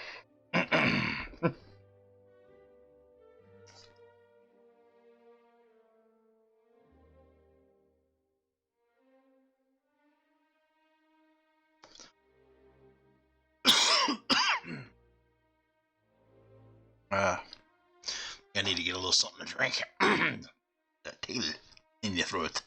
I need to get a little something to drink. That tail in your throat.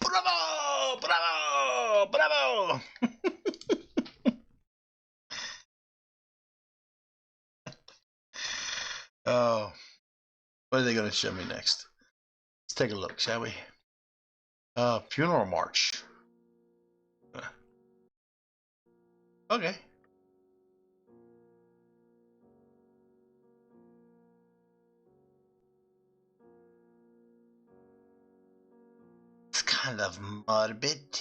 Bravo! Bravo! Bravo! Oh, What are they going to show me next? Let's take a look, shall we? Funeral march. Okay. It's kind of morbid.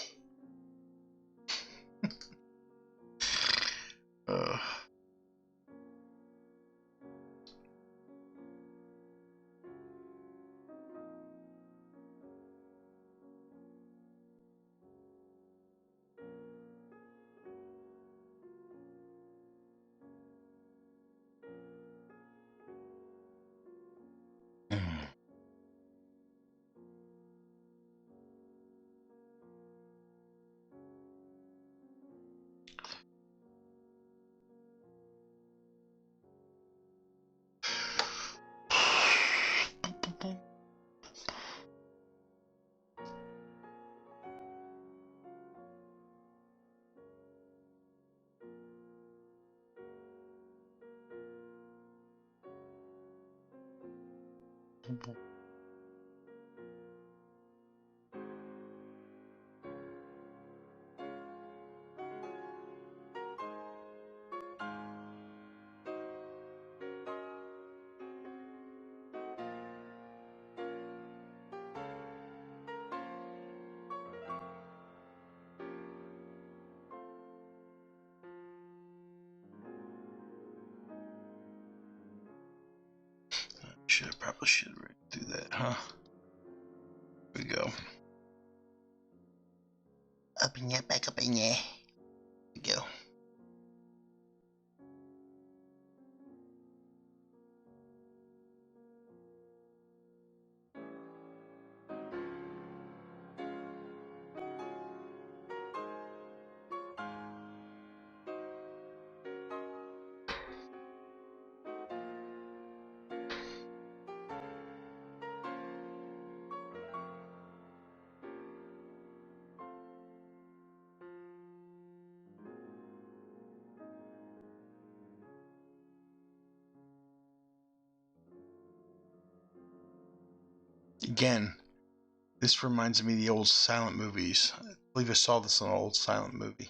uh. Probably should do that, huh? Here we go. Up in there, back up in there. Here we go. Again, this reminds me of the old silent movies. I believe I saw this in an old silent movie.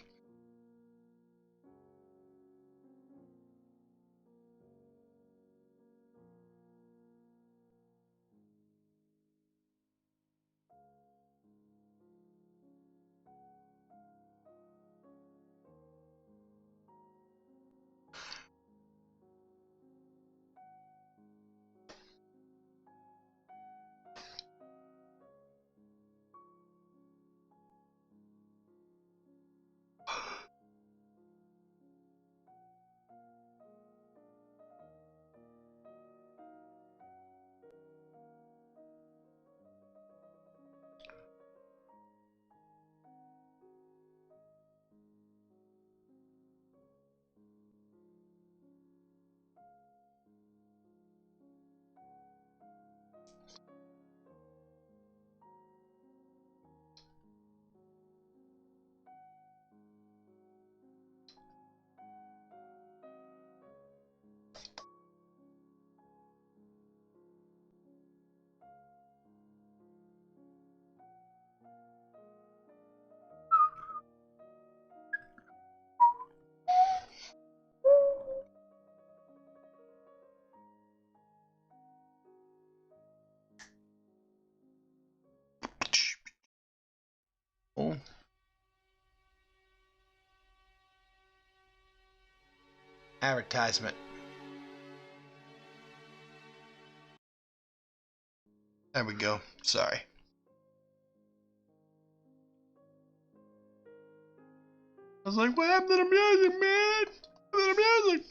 Oh. Advertisement. There we go. Sorry. I was like, what happened to the music, man? What happened to the music?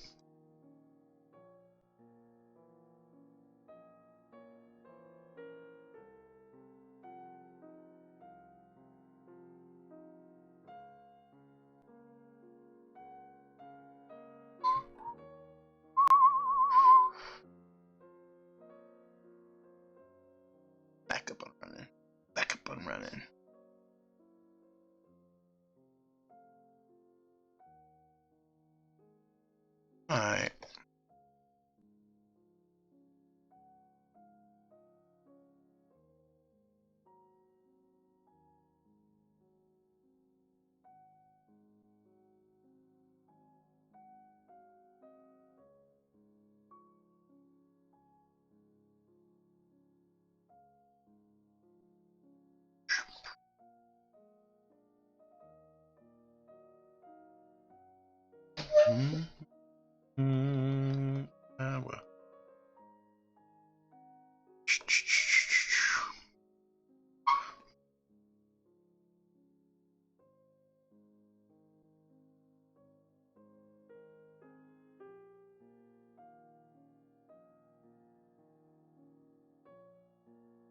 Back up and running. Back up and running. Alright. Well.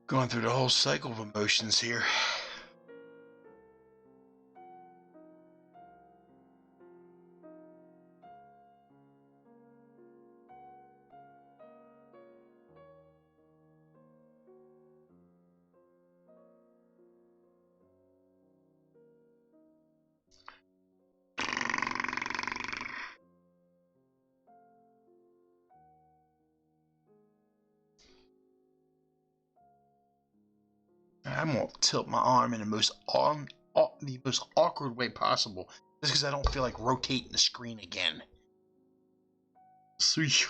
Going through the whole cycle of emotions here. I'm gonna tilt my arm in the most awkward way possible, just because I don't feel like rotating the screen again. Sweet.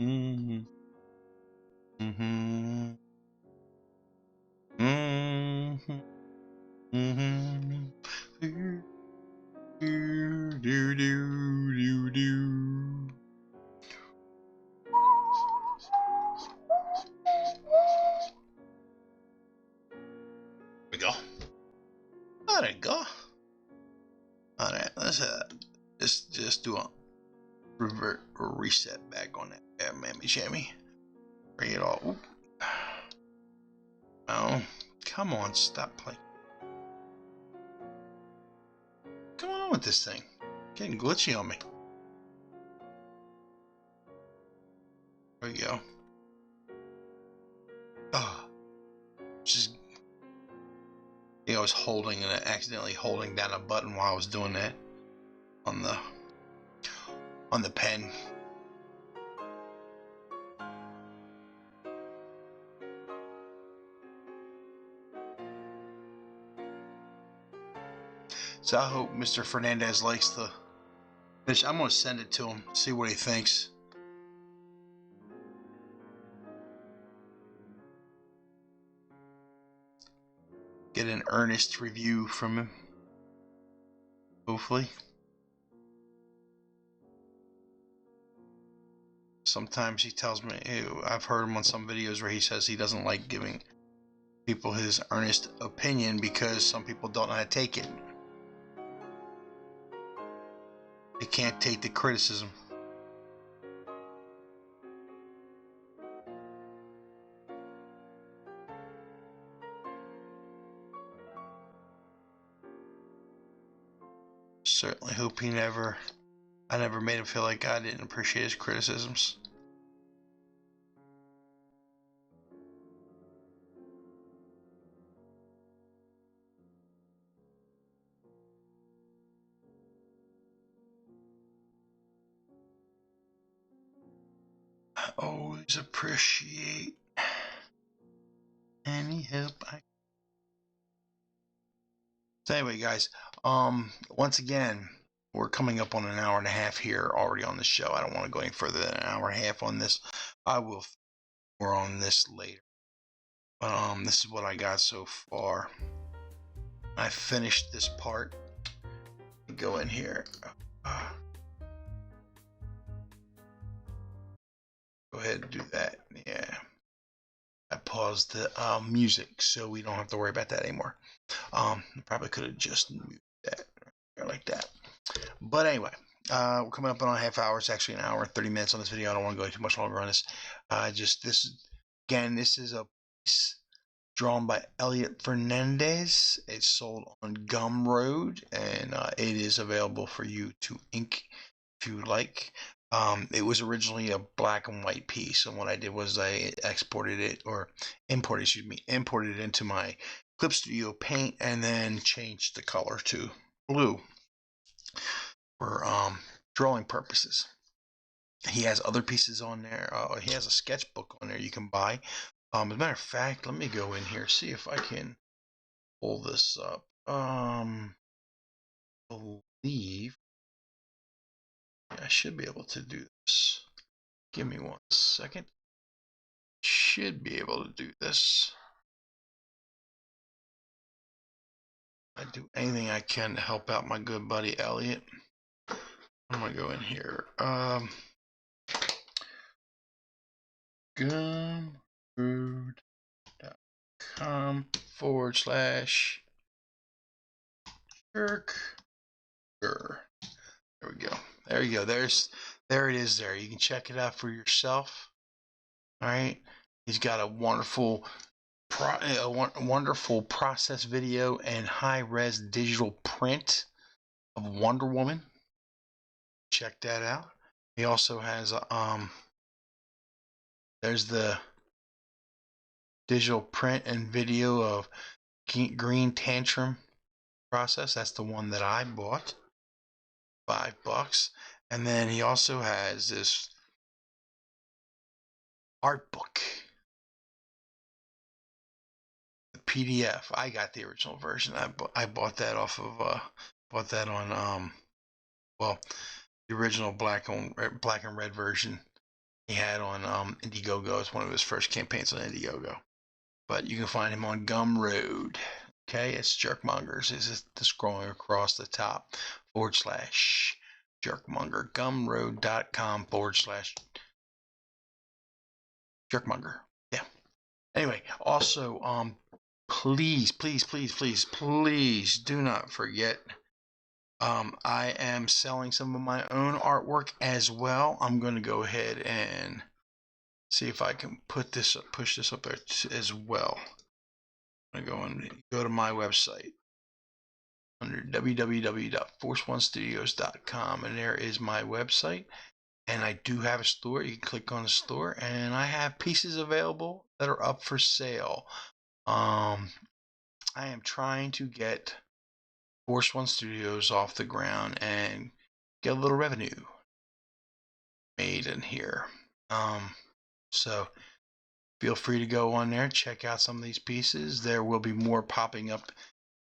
Mm-hmm. Mm-hmm. Mm-hmm. Mm-hmm. Do, do, do, do, do. There we go. Oh, there you go. All right, let's just do a revert or reset back on that. Yeah, mammy jammy. Bring it all. Oop. Oh, come on, stop playing. Come on with this thing. Getting glitchy on me. There we go. Oh, just I was holding and accidentally holding down a button while I was doing that on the pen. So I hope Mr. Fernandez likes the fish. I'm gonna send it to him, see what he thinks. Get an earnest review from him, hopefully. Sometimes he tells me, I've heard him on some videos where he says he doesn't like giving people his earnest opinion because some people don't know how to take it. They can't take the criticism. Certainly hope I never made him feel like I didn't appreciate his criticisms. I always appreciate any help I. So anyway, guys, once again, we're coming up on an hour and a half here already on the show. I don't want to go any further than an hour and a half on this. I will more on this later. This is what I got so far. I finished this part. Go in here. Go ahead and do that. Yeah. I paused the music so we don't have to worry about that anymore. Probably could have just muted that like that. But anyway, we're coming up on a half hour. It's actually an hour and 30 minutes on this video. I don't want to go too much longer on this. This is a piece drawn by Elliot Fernandez. It's sold on Gumroad, and it is available for you to ink if you like. It was originally a black and white piece, and what I did was I imported it into my Clip Studio Paint, and then changed the color to blue for drawing purposes. He has other pieces on there. He has a sketchbook on there you can buy. As a matter of fact, let me go in here, see if I can pull this up. Believe I should be able to do this. Give me 1 second. Should be able to do this. I do anything I can to help out my good buddy Elliot. I'm gonna go in here. Gumroad.com/Jerkmonger. There we go. There you go. There it is there. You can check it out for yourself. All right. He's got a wonderful process video and high-res digital print of Wonder Woman. Check that out. He also has there's the digital print and video of Green Tantrum process. That's the one that I bought. $5. And then he also has this art book, the PDF. I got the original version. I bought that off of bought that on well, the original black and red version he had on Indiegogo. It's one of his first campaigns on Indiegogo. But you can find him on Gumroad. Okay, it's Jerkmongers. It's the scrolling across the top /Jerkmonger. Gumroad.com/Jerkmonger. Yeah. Anyway, also, please do not forget. I am selling some of my own artwork as well. I'm going to go ahead and see if I can push this up there as well. I'm going to go to my website under www.forceonestudios.com, and there is my website. And I do have a store. You can click on the store, and I have pieces available that are up for sale. I am trying to get Force One Studios off the ground and get a little revenue made in here. So feel free to go on there, check out some of these pieces. There will be more popping up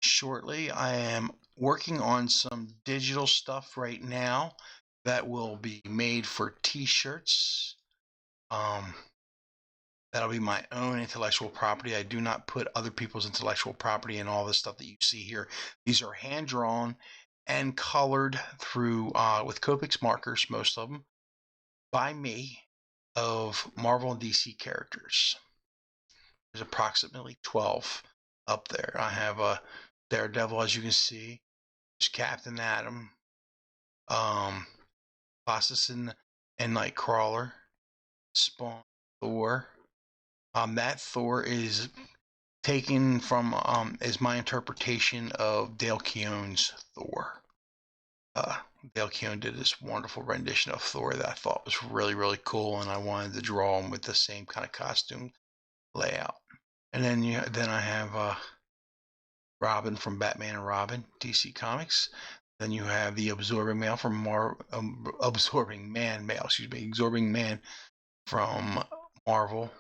shortly. I am working on some digital stuff right now that will be made for t-shirts. That'll be my own intellectual property. I do not put other people's intellectual property in all this stuff that you see here. These are hand drawn and colored through with Copics markers, most of them, by me, of Marvel and DC characters. There's approximately 12 up there. I have a Daredevil, as you can see. There's Captain Atom, Colossus and Nightcrawler, Spawn, Thor. That Thor is taken from is my interpretation of Dale Keown's Thor. Dale Keown did this wonderful rendition of Thor that I thought was really, really cool, and I wanted to draw him with the same kind of costume layout. And then I have Robin from Batman and Robin, DC Comics. Then you have the Absorbing Man from Absorbing Man from Marvel.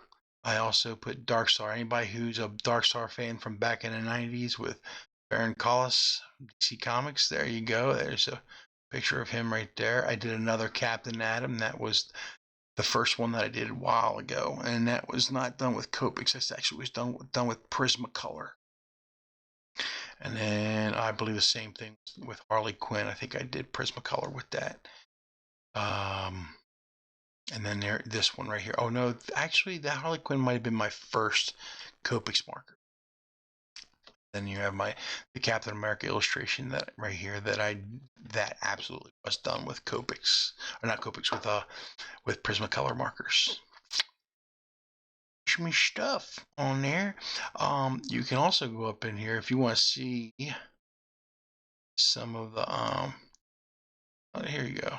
I also put Darkstar. Anybody who's a Darkstar fan from back in the 90s with Baron Collis, DC Comics, there you go. There's a picture of him right there. I did another Captain Atom. That was the first one that I did a while ago, and that was not done with Copics. That actually was done with Prismacolor. And then I believe the same thing with Harley Quinn. I think I did Prismacolor with that. And then this one right here. Oh no, actually that Harley Quinn might have been my first Copics marker. Then you have the Captain America illustration that right here that absolutely was done with Copics, or not Copics, with Prismacolor markers. me stuff on there. You can also go up in here if you want to see some of the oh, here you go.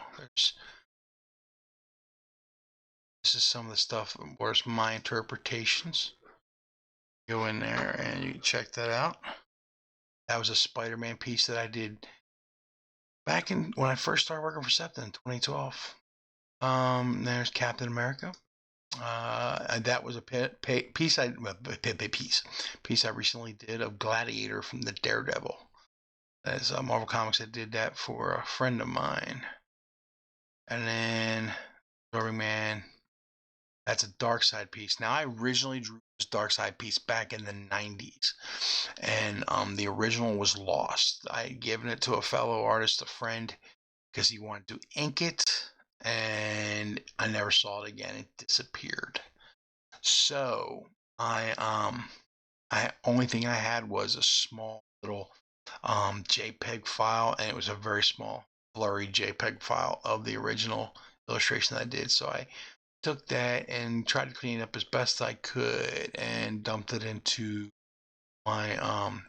This is some of the stuff, where's my interpretations. Go in there and you can check that out. That was a Spider-Man piece that I did back in when I first started working for SEPTA in 2012. There's Captain America. And that was a piece I recently did of Gladiator from the Daredevil. As Marvel Comics, I did that for a friend of mine. And then Absorbing Man, that's a Dark Side piece. Now, I originally drew this Dark Side piece back in the 90s. And the original was lost. I had given it to a fellow artist, a friend, because he wanted to ink it. And I never saw it again. It disappeared. So only thing I had was a small little JPEG file, and it was a very small, blurry JPEG file of the original illustration that I did. So I took that and tried to clean it up as best I could, and dumped it into my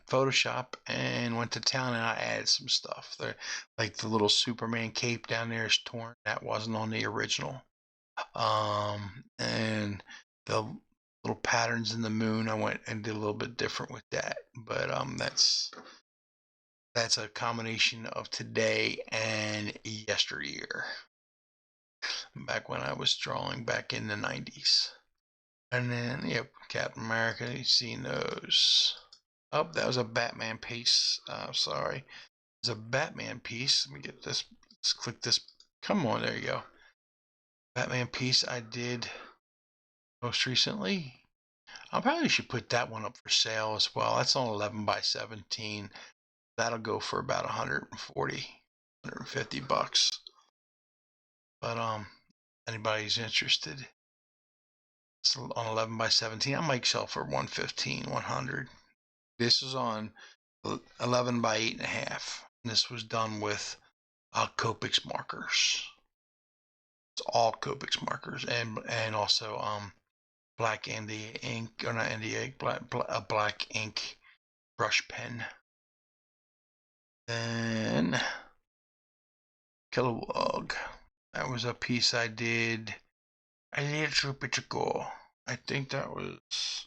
Photoshop and went to town, and I added some stuff there, like the little Superman cape down there is torn. That wasn't on the original. And the little patterns in the moon, I went and did a little bit different with that. But that's a combination of today and yesteryear, back when I was drawing back in the 90s. And then, yep, Captain America, you've seen those. Oh, that was a Batman piece. Sorry. It's a Batman piece. Let me get this. Let's click this. Come on, there you go. Batman piece I did most recently. I probably should put that one up for sale as well. That's on 11 by 17. That'll go for about 140, 150 bucks. But anybody's interested, it's on 11 by 17. I might sell for 115, 100. This is on 11 by 8.5. This was done with Copics markers. It's all Copics markers, and also black India ink, or not India ink, black ink brush pen. Then Kilowog. That was a piece I did a little bit ago. I think that was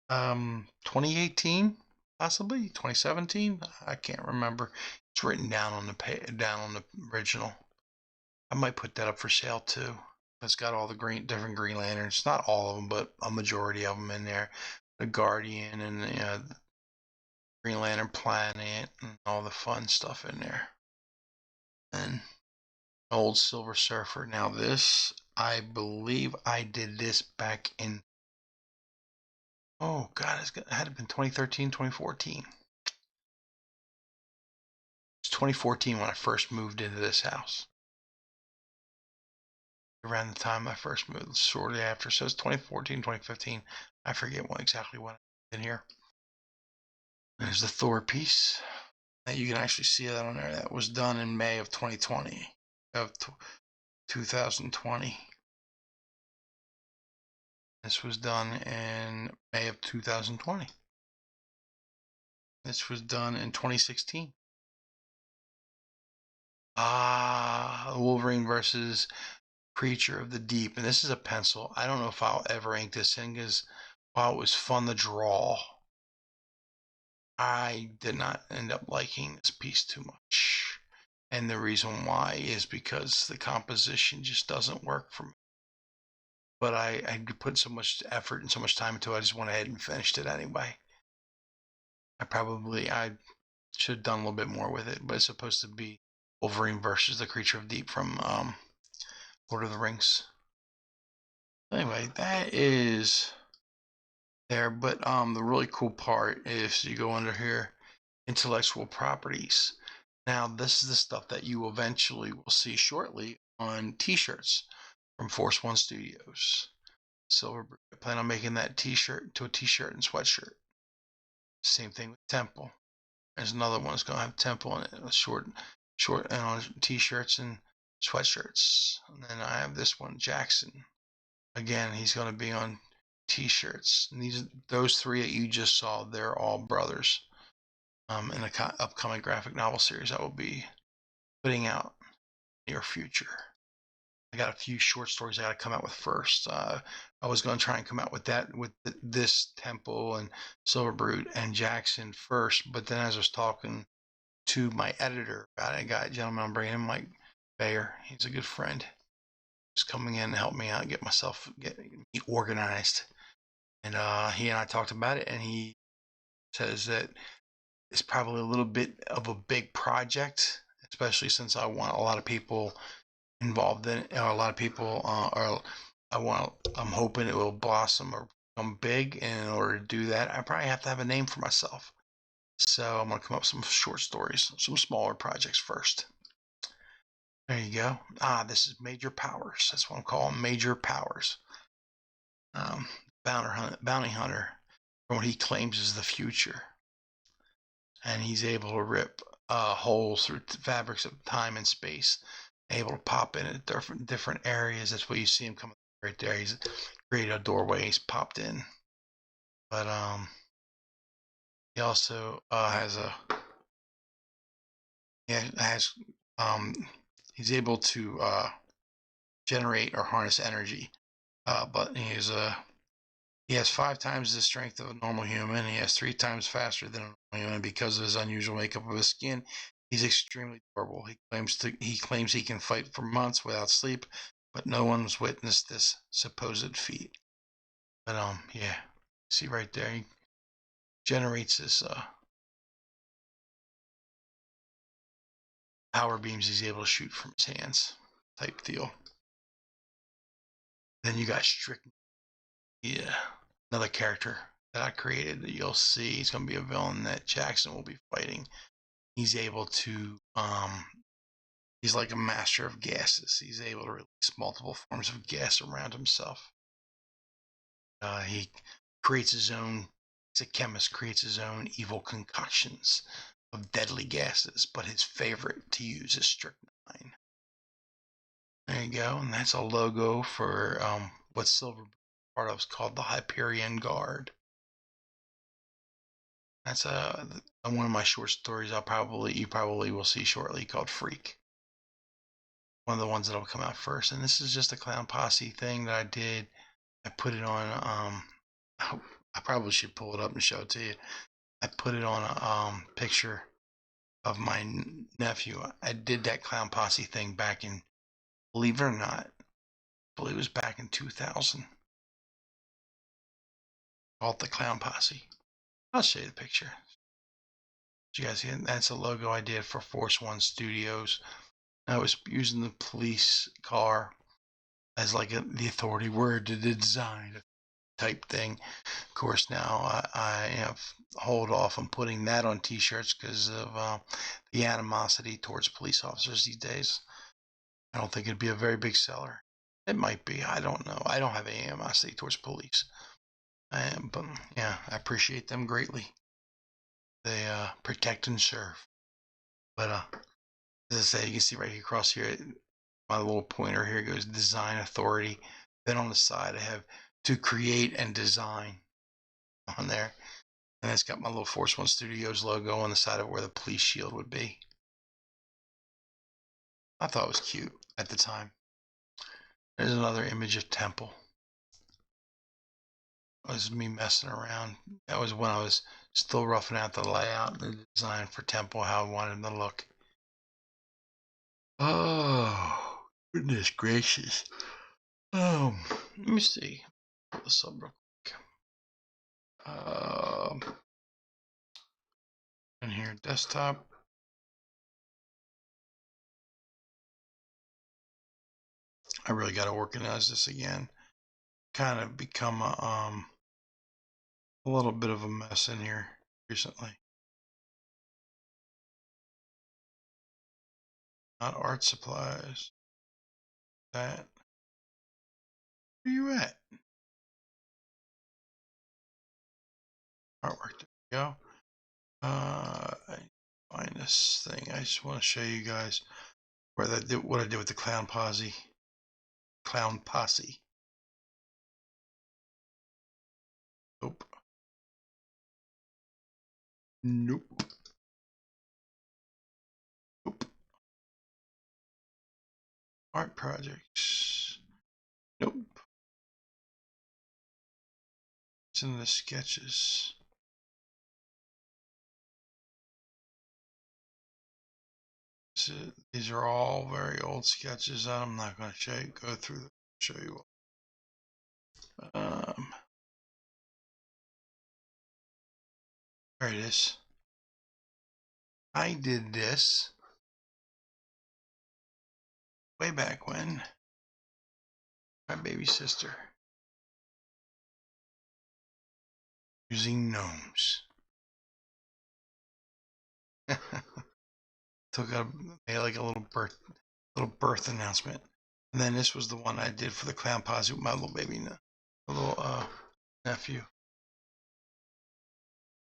2018, possibly 2017. I can't remember. It's written down on the original. I might put that up for sale too. It's got all the different Green Lanterns. Not all of them, but a majority of them in there. The Guardian and the Green Lantern Planet and all the fun stuff in there. And old Silver Surfer. Now this, I believe I did this back in, oh God, it had to have been 2013, 2014. It's 2014 when I first moved into this house. Around the time I first moved, shortly after. So it's 2014, 2015. I forget exactly when I moved in here. There's the Thor piece. You can actually see that on there. That was done in May of 2020, of 2020. This was done in May of 2020. This was done in 2016. Wolverine versus Creature of the Deep. And this is a pencil. I don't know if I'll ever ink this in, because while it was fun to draw, I did not end up liking this piece too much. And the reason why is because the composition just doesn't work for me. But I put so much effort and so much time into it, I just went ahead and finished it anyway. I should have done a little bit more with it, but it's supposed to be Wolverine versus the Creature of Deep from Lord of the Rings. Anyway, that is there. But the really cool part is you go under here, intellectual properties. Now, this is the stuff that you eventually will see shortly on t-shirts from Force One Studios. Silver, I plan on making that t-shirt to a t-shirt and sweatshirt. Same thing with Temple. There's another one that's going to have Temple in it, short and on t-shirts and sweatshirts. And then I have this one, Jackson. Again, he's going to be on T-shirts. And those three that you just saw, they're all brothers. In an upcoming graphic novel series I will be putting out in the near future. I got a few short stories I got to come out with first. I was going to try and come out with this Temple and Silver Brute and Jackson first, but then as I was talking to my editor about it, a gentleman I'm bringing in, Mike Bayer. He's a good friend. He's coming in to help me out, get me organized. And he and I talked about it, and he says that it's probably a little bit of a big project, especially since I want a lot of people involved in it, or a lot of people I'm hoping it will blossom or become big, and in order to do that I probably have to have a name for myself. So I'm going to come up with some short stories, some smaller projects first. There you go. This is Major Powers. That's what I'm calling Major Powers. Bounty hunter from what he claims is the future. And he's able to rip holes through fabrics of time and space, able to pop in at different areas. That's what you see him coming right there. He's created a doorway. He's popped in. But he also he's able to generate or harness energy. But he has 5 times the strength of a normal human. He has 3 times faster than a normal human. Because of his unusual makeup of his skin, he's extremely durable. He claims he can fight for months without sleep, but no one's witnessed this supposed feat. But yeah, see right there, he generates this power beams he's able to shoot from his hands, type deal. Then you got Strickland. Yeah, another character that I created that you'll see. He's going to be a villain that Jackson will be fighting. He's able to he's like a master of gases. He's able to release multiple forms of gas around himself. He creates his own, he's a chemist, creates his own evil concoctions of deadly gases, but his favorite to use is strychnine. There you go. And that's a logo for what Silver part of is called the Hyperion Guard. That's one of my short stories you probably will see shortly, called Freak. One of the ones that'll come out first. And this is just a clown posse thing that I did. I put it on I probably should pull it up and show it to you. I put it on a picture of my nephew. I did that clown posse thing back in, believe it or not, I believe it was back in 2000. Called the Clown Posse. I'll show you the picture. You guys see it? That's a logo I did for Force One Studios. I was using the police car as like the authority word to design type thing. Of course, now I have hold off on putting that on T-shirts because of the animosity towards police officers these days. I don't think it'd be a very big seller. It might be. I don't know. I don't have any animosity towards police. But yeah, I appreciate them greatly. They protect and serve. But as I say, you can see right here across here, my little pointer here goes design authority. Then on the side, I have to create and design on there. And it's got my little Force One Studios logo on the side of where the police shield would be. I thought it was cute at the time. There's another image of Temple. It was me messing around. That was when I was still roughing out the layout and the design for Temple, how I wanted him to look. Oh, goodness gracious. Let me see. Pull this up real quick. In here, desktop. I really got to organize this again. Kind of become a little bit of a mess in here recently. Not art supplies. That. Where you at? Artwork. There we go. I find this thing. I just want to show you guys what I did with the clown posse. Nope. Nope. Nope. Art projects. Nope. It's in the sketches. So these are all very old sketches. I'm not going to go through them, show you all. There it is. I did this way back when. My baby sister. Using gnomes. Took out made like a little birth announcement. And then this was the one I did for the clown posse with my little baby, little nephew.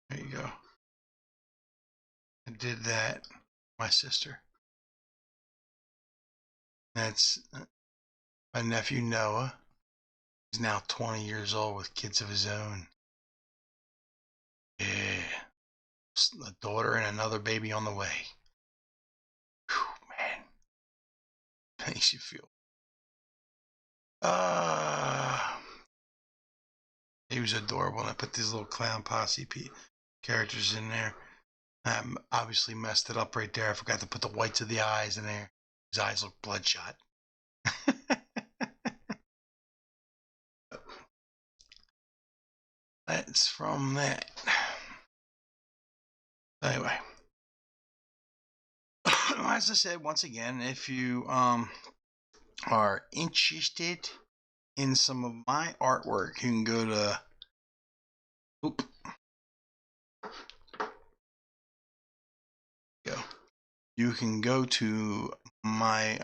There you go. I did that. My sister. That's my nephew Noah. He's now 20 years old with kids of his own. Yeah. A daughter and another baby on the way. Whew, man. Makes you feel. He was adorable, and I put these little clown posse characters in there. I obviously messed it up right there. I forgot to put the whites of the eyes in there. His eyes look bloodshot. That's from that. Anyway. As I said, once again, if you are interested in some of my artwork, you can go to you can go to my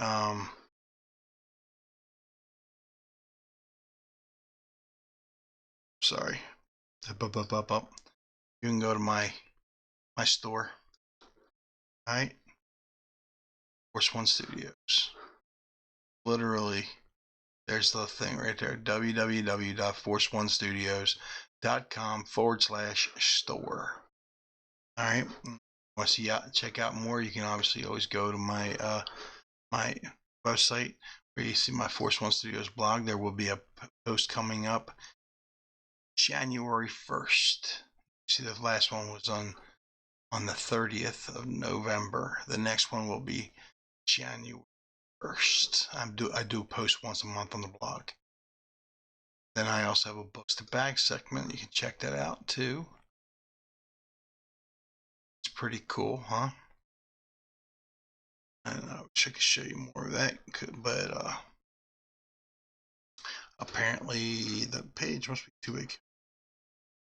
sorry. You can go to my store. Alright. Force One Studios. Literally, there's the thing right there. www.force1studios.com/store. Alright. Want to check out more, you can obviously always go to my my website where you see my Force One Studios blog. There will be a post coming up January 1st. See, the last one was on the 30th of November. The next one will be January 1st. I do post once a month on the blog. Then I also have a books to bag segment. You can check that out too. It's pretty cool, huh? I don't know. I wish I could show you more of that, but apparently the page must be too big.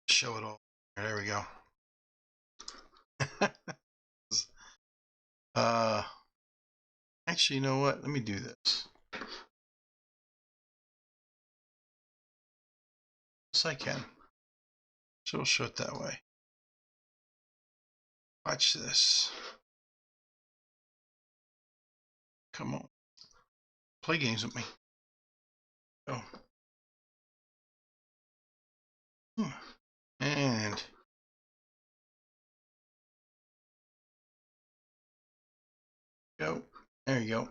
Show it all. There we go. Actually, you know what? Let me do this. Yes, I can. So we'll show it that way. Watch this. Come on. Play games with me. Oh. And go. There you go.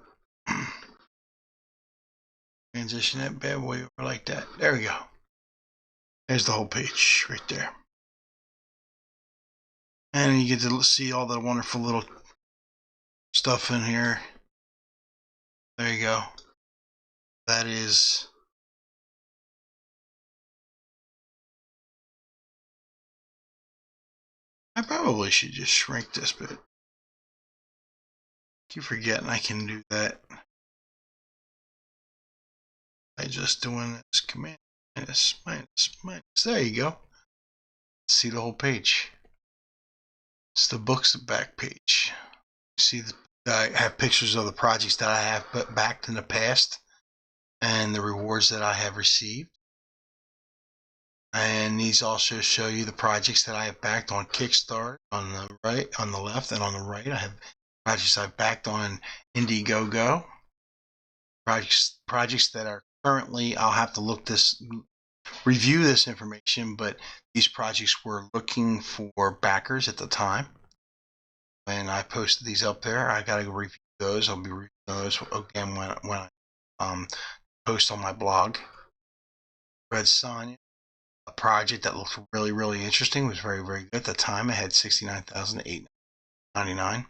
Transition that bad boy over like that. There we go. There's the whole page right there. And you get to see all the wonderful little stuff in here. There you go. That is I probably should just shrink this bit. Keep forgetting I can do that by just doing this command minus. There you go. See the whole page. It's the books back page. See, I have pictures of the projects that I have backed in the past and the rewards that I have received. And these also show you the projects that I have backed on Kickstarter on the right, on the left, and on the right I have projects I've backed on Indiegogo. Projects that are currently, I'll have to look this review this information, but these projects were looking for backers at the time. When I posted these up there, I got to go review those. I'll be reviewing those again when I post on my blog. Red Sonja, a project that looked really, really interesting, was very, very good. At the time, it had 69,899.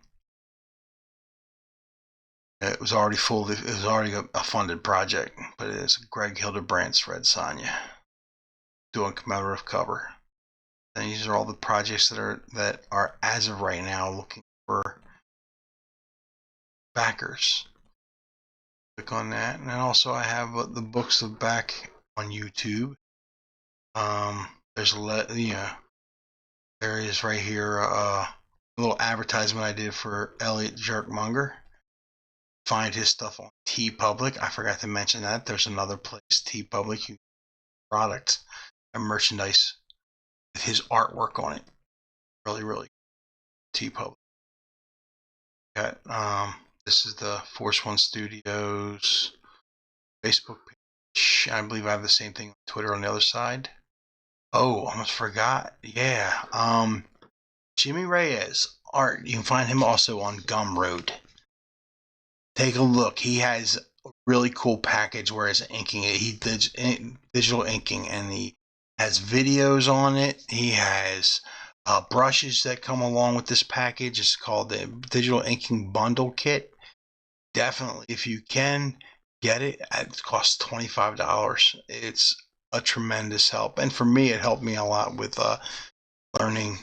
It was already full. It was already a funded project, but it is Greg Hildebrandt's Red Sonja doing commemorative cover. And these are all the projects that are as of right now looking for backers. Click on that, and then also I have the books of back on YouTube. There's there is right here a little advertisement I did for Elliot Jerkmonger. Find his stuff on TeePublic. I forgot to mention that. There's another place, TeePublic, you products and merchandise with his artwork on it. Really, really TeePublic. Got this is the Force One Studios Facebook page. I believe I have the same thing on Twitter on the other side. Oh, almost forgot. Yeah. Jimmy Reyes art. You can find him also on Gumroad. Take a look. He has a really cool package where he's inking it. He did digital inking, and he has videos on it. He has brushes that come along with this package. It's called the Digital Inking Bundle Kit. Definitely, if you can get it, it costs $25. It's a tremendous help, and for me, it helped me a lot with learning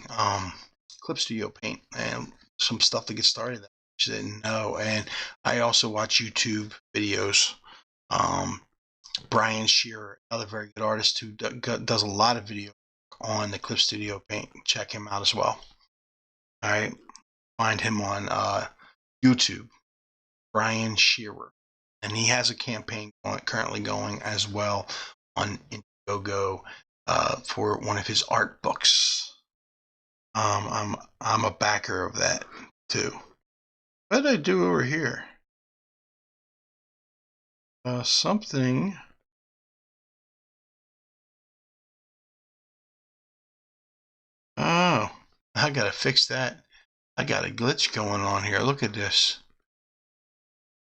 Clip Studio Paint and some stuff to get started that I didn't know. And I also watch YouTube videos. Brian Shearer, another very good artist who does a lot of video on the Clip Studio Paint. Check him out as well. All right, find him on YouTube, Brian Shearer, and he has a campaign currently going as well on Indiegogo for one of his art books. I'm a backer of that too. What did I do over here? Something. Oh, I gotta fix that. I got a glitch going on here. Look at this.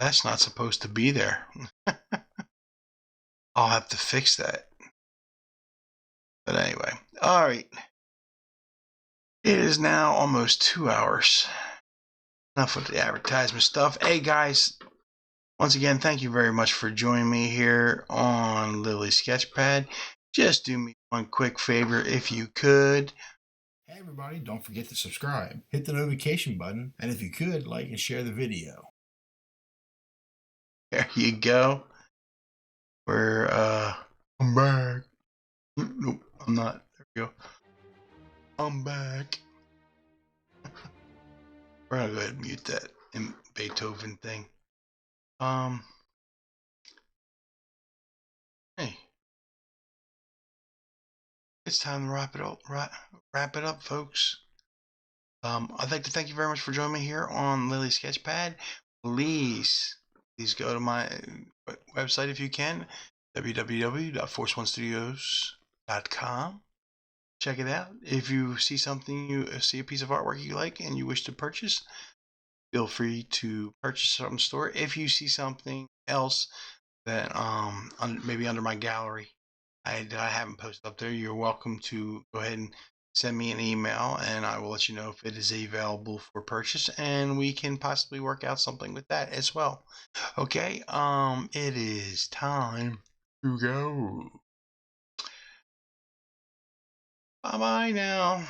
That's not supposed to be there. I'll have to fix that. But anyway, all right. It is now almost 2 hours. Enough with the advertisement stuff. Hey guys, once again, thank you very much for joining me here on Lilly Sketchpad. Just do me one quick favor if you could. Hey everybody, don't forget to subscribe. Hit the notification button, and if you could, like and share the video. There you go. I'm back. Nope, I'm not. There we go. I'm back. We're gonna go ahead and mute that Beethoven thing. Hey, it's time to wrap it up, folks. I'd like to thank you very much for joining me here on Lilly Sketchpad. Please go to my website if you can, www.forceonestudios.com. Check it out. If you see something, you see a piece of artwork you like and you wish to purchase, feel free to purchase it from the store. If you see something else that maybe under my gallery that I haven't posted up there, you're welcome to go ahead and send me an email, and I will let you know if it is available for purchase, and we can possibly work out something with that as well. Okay, it is time to go. Bye-bye now.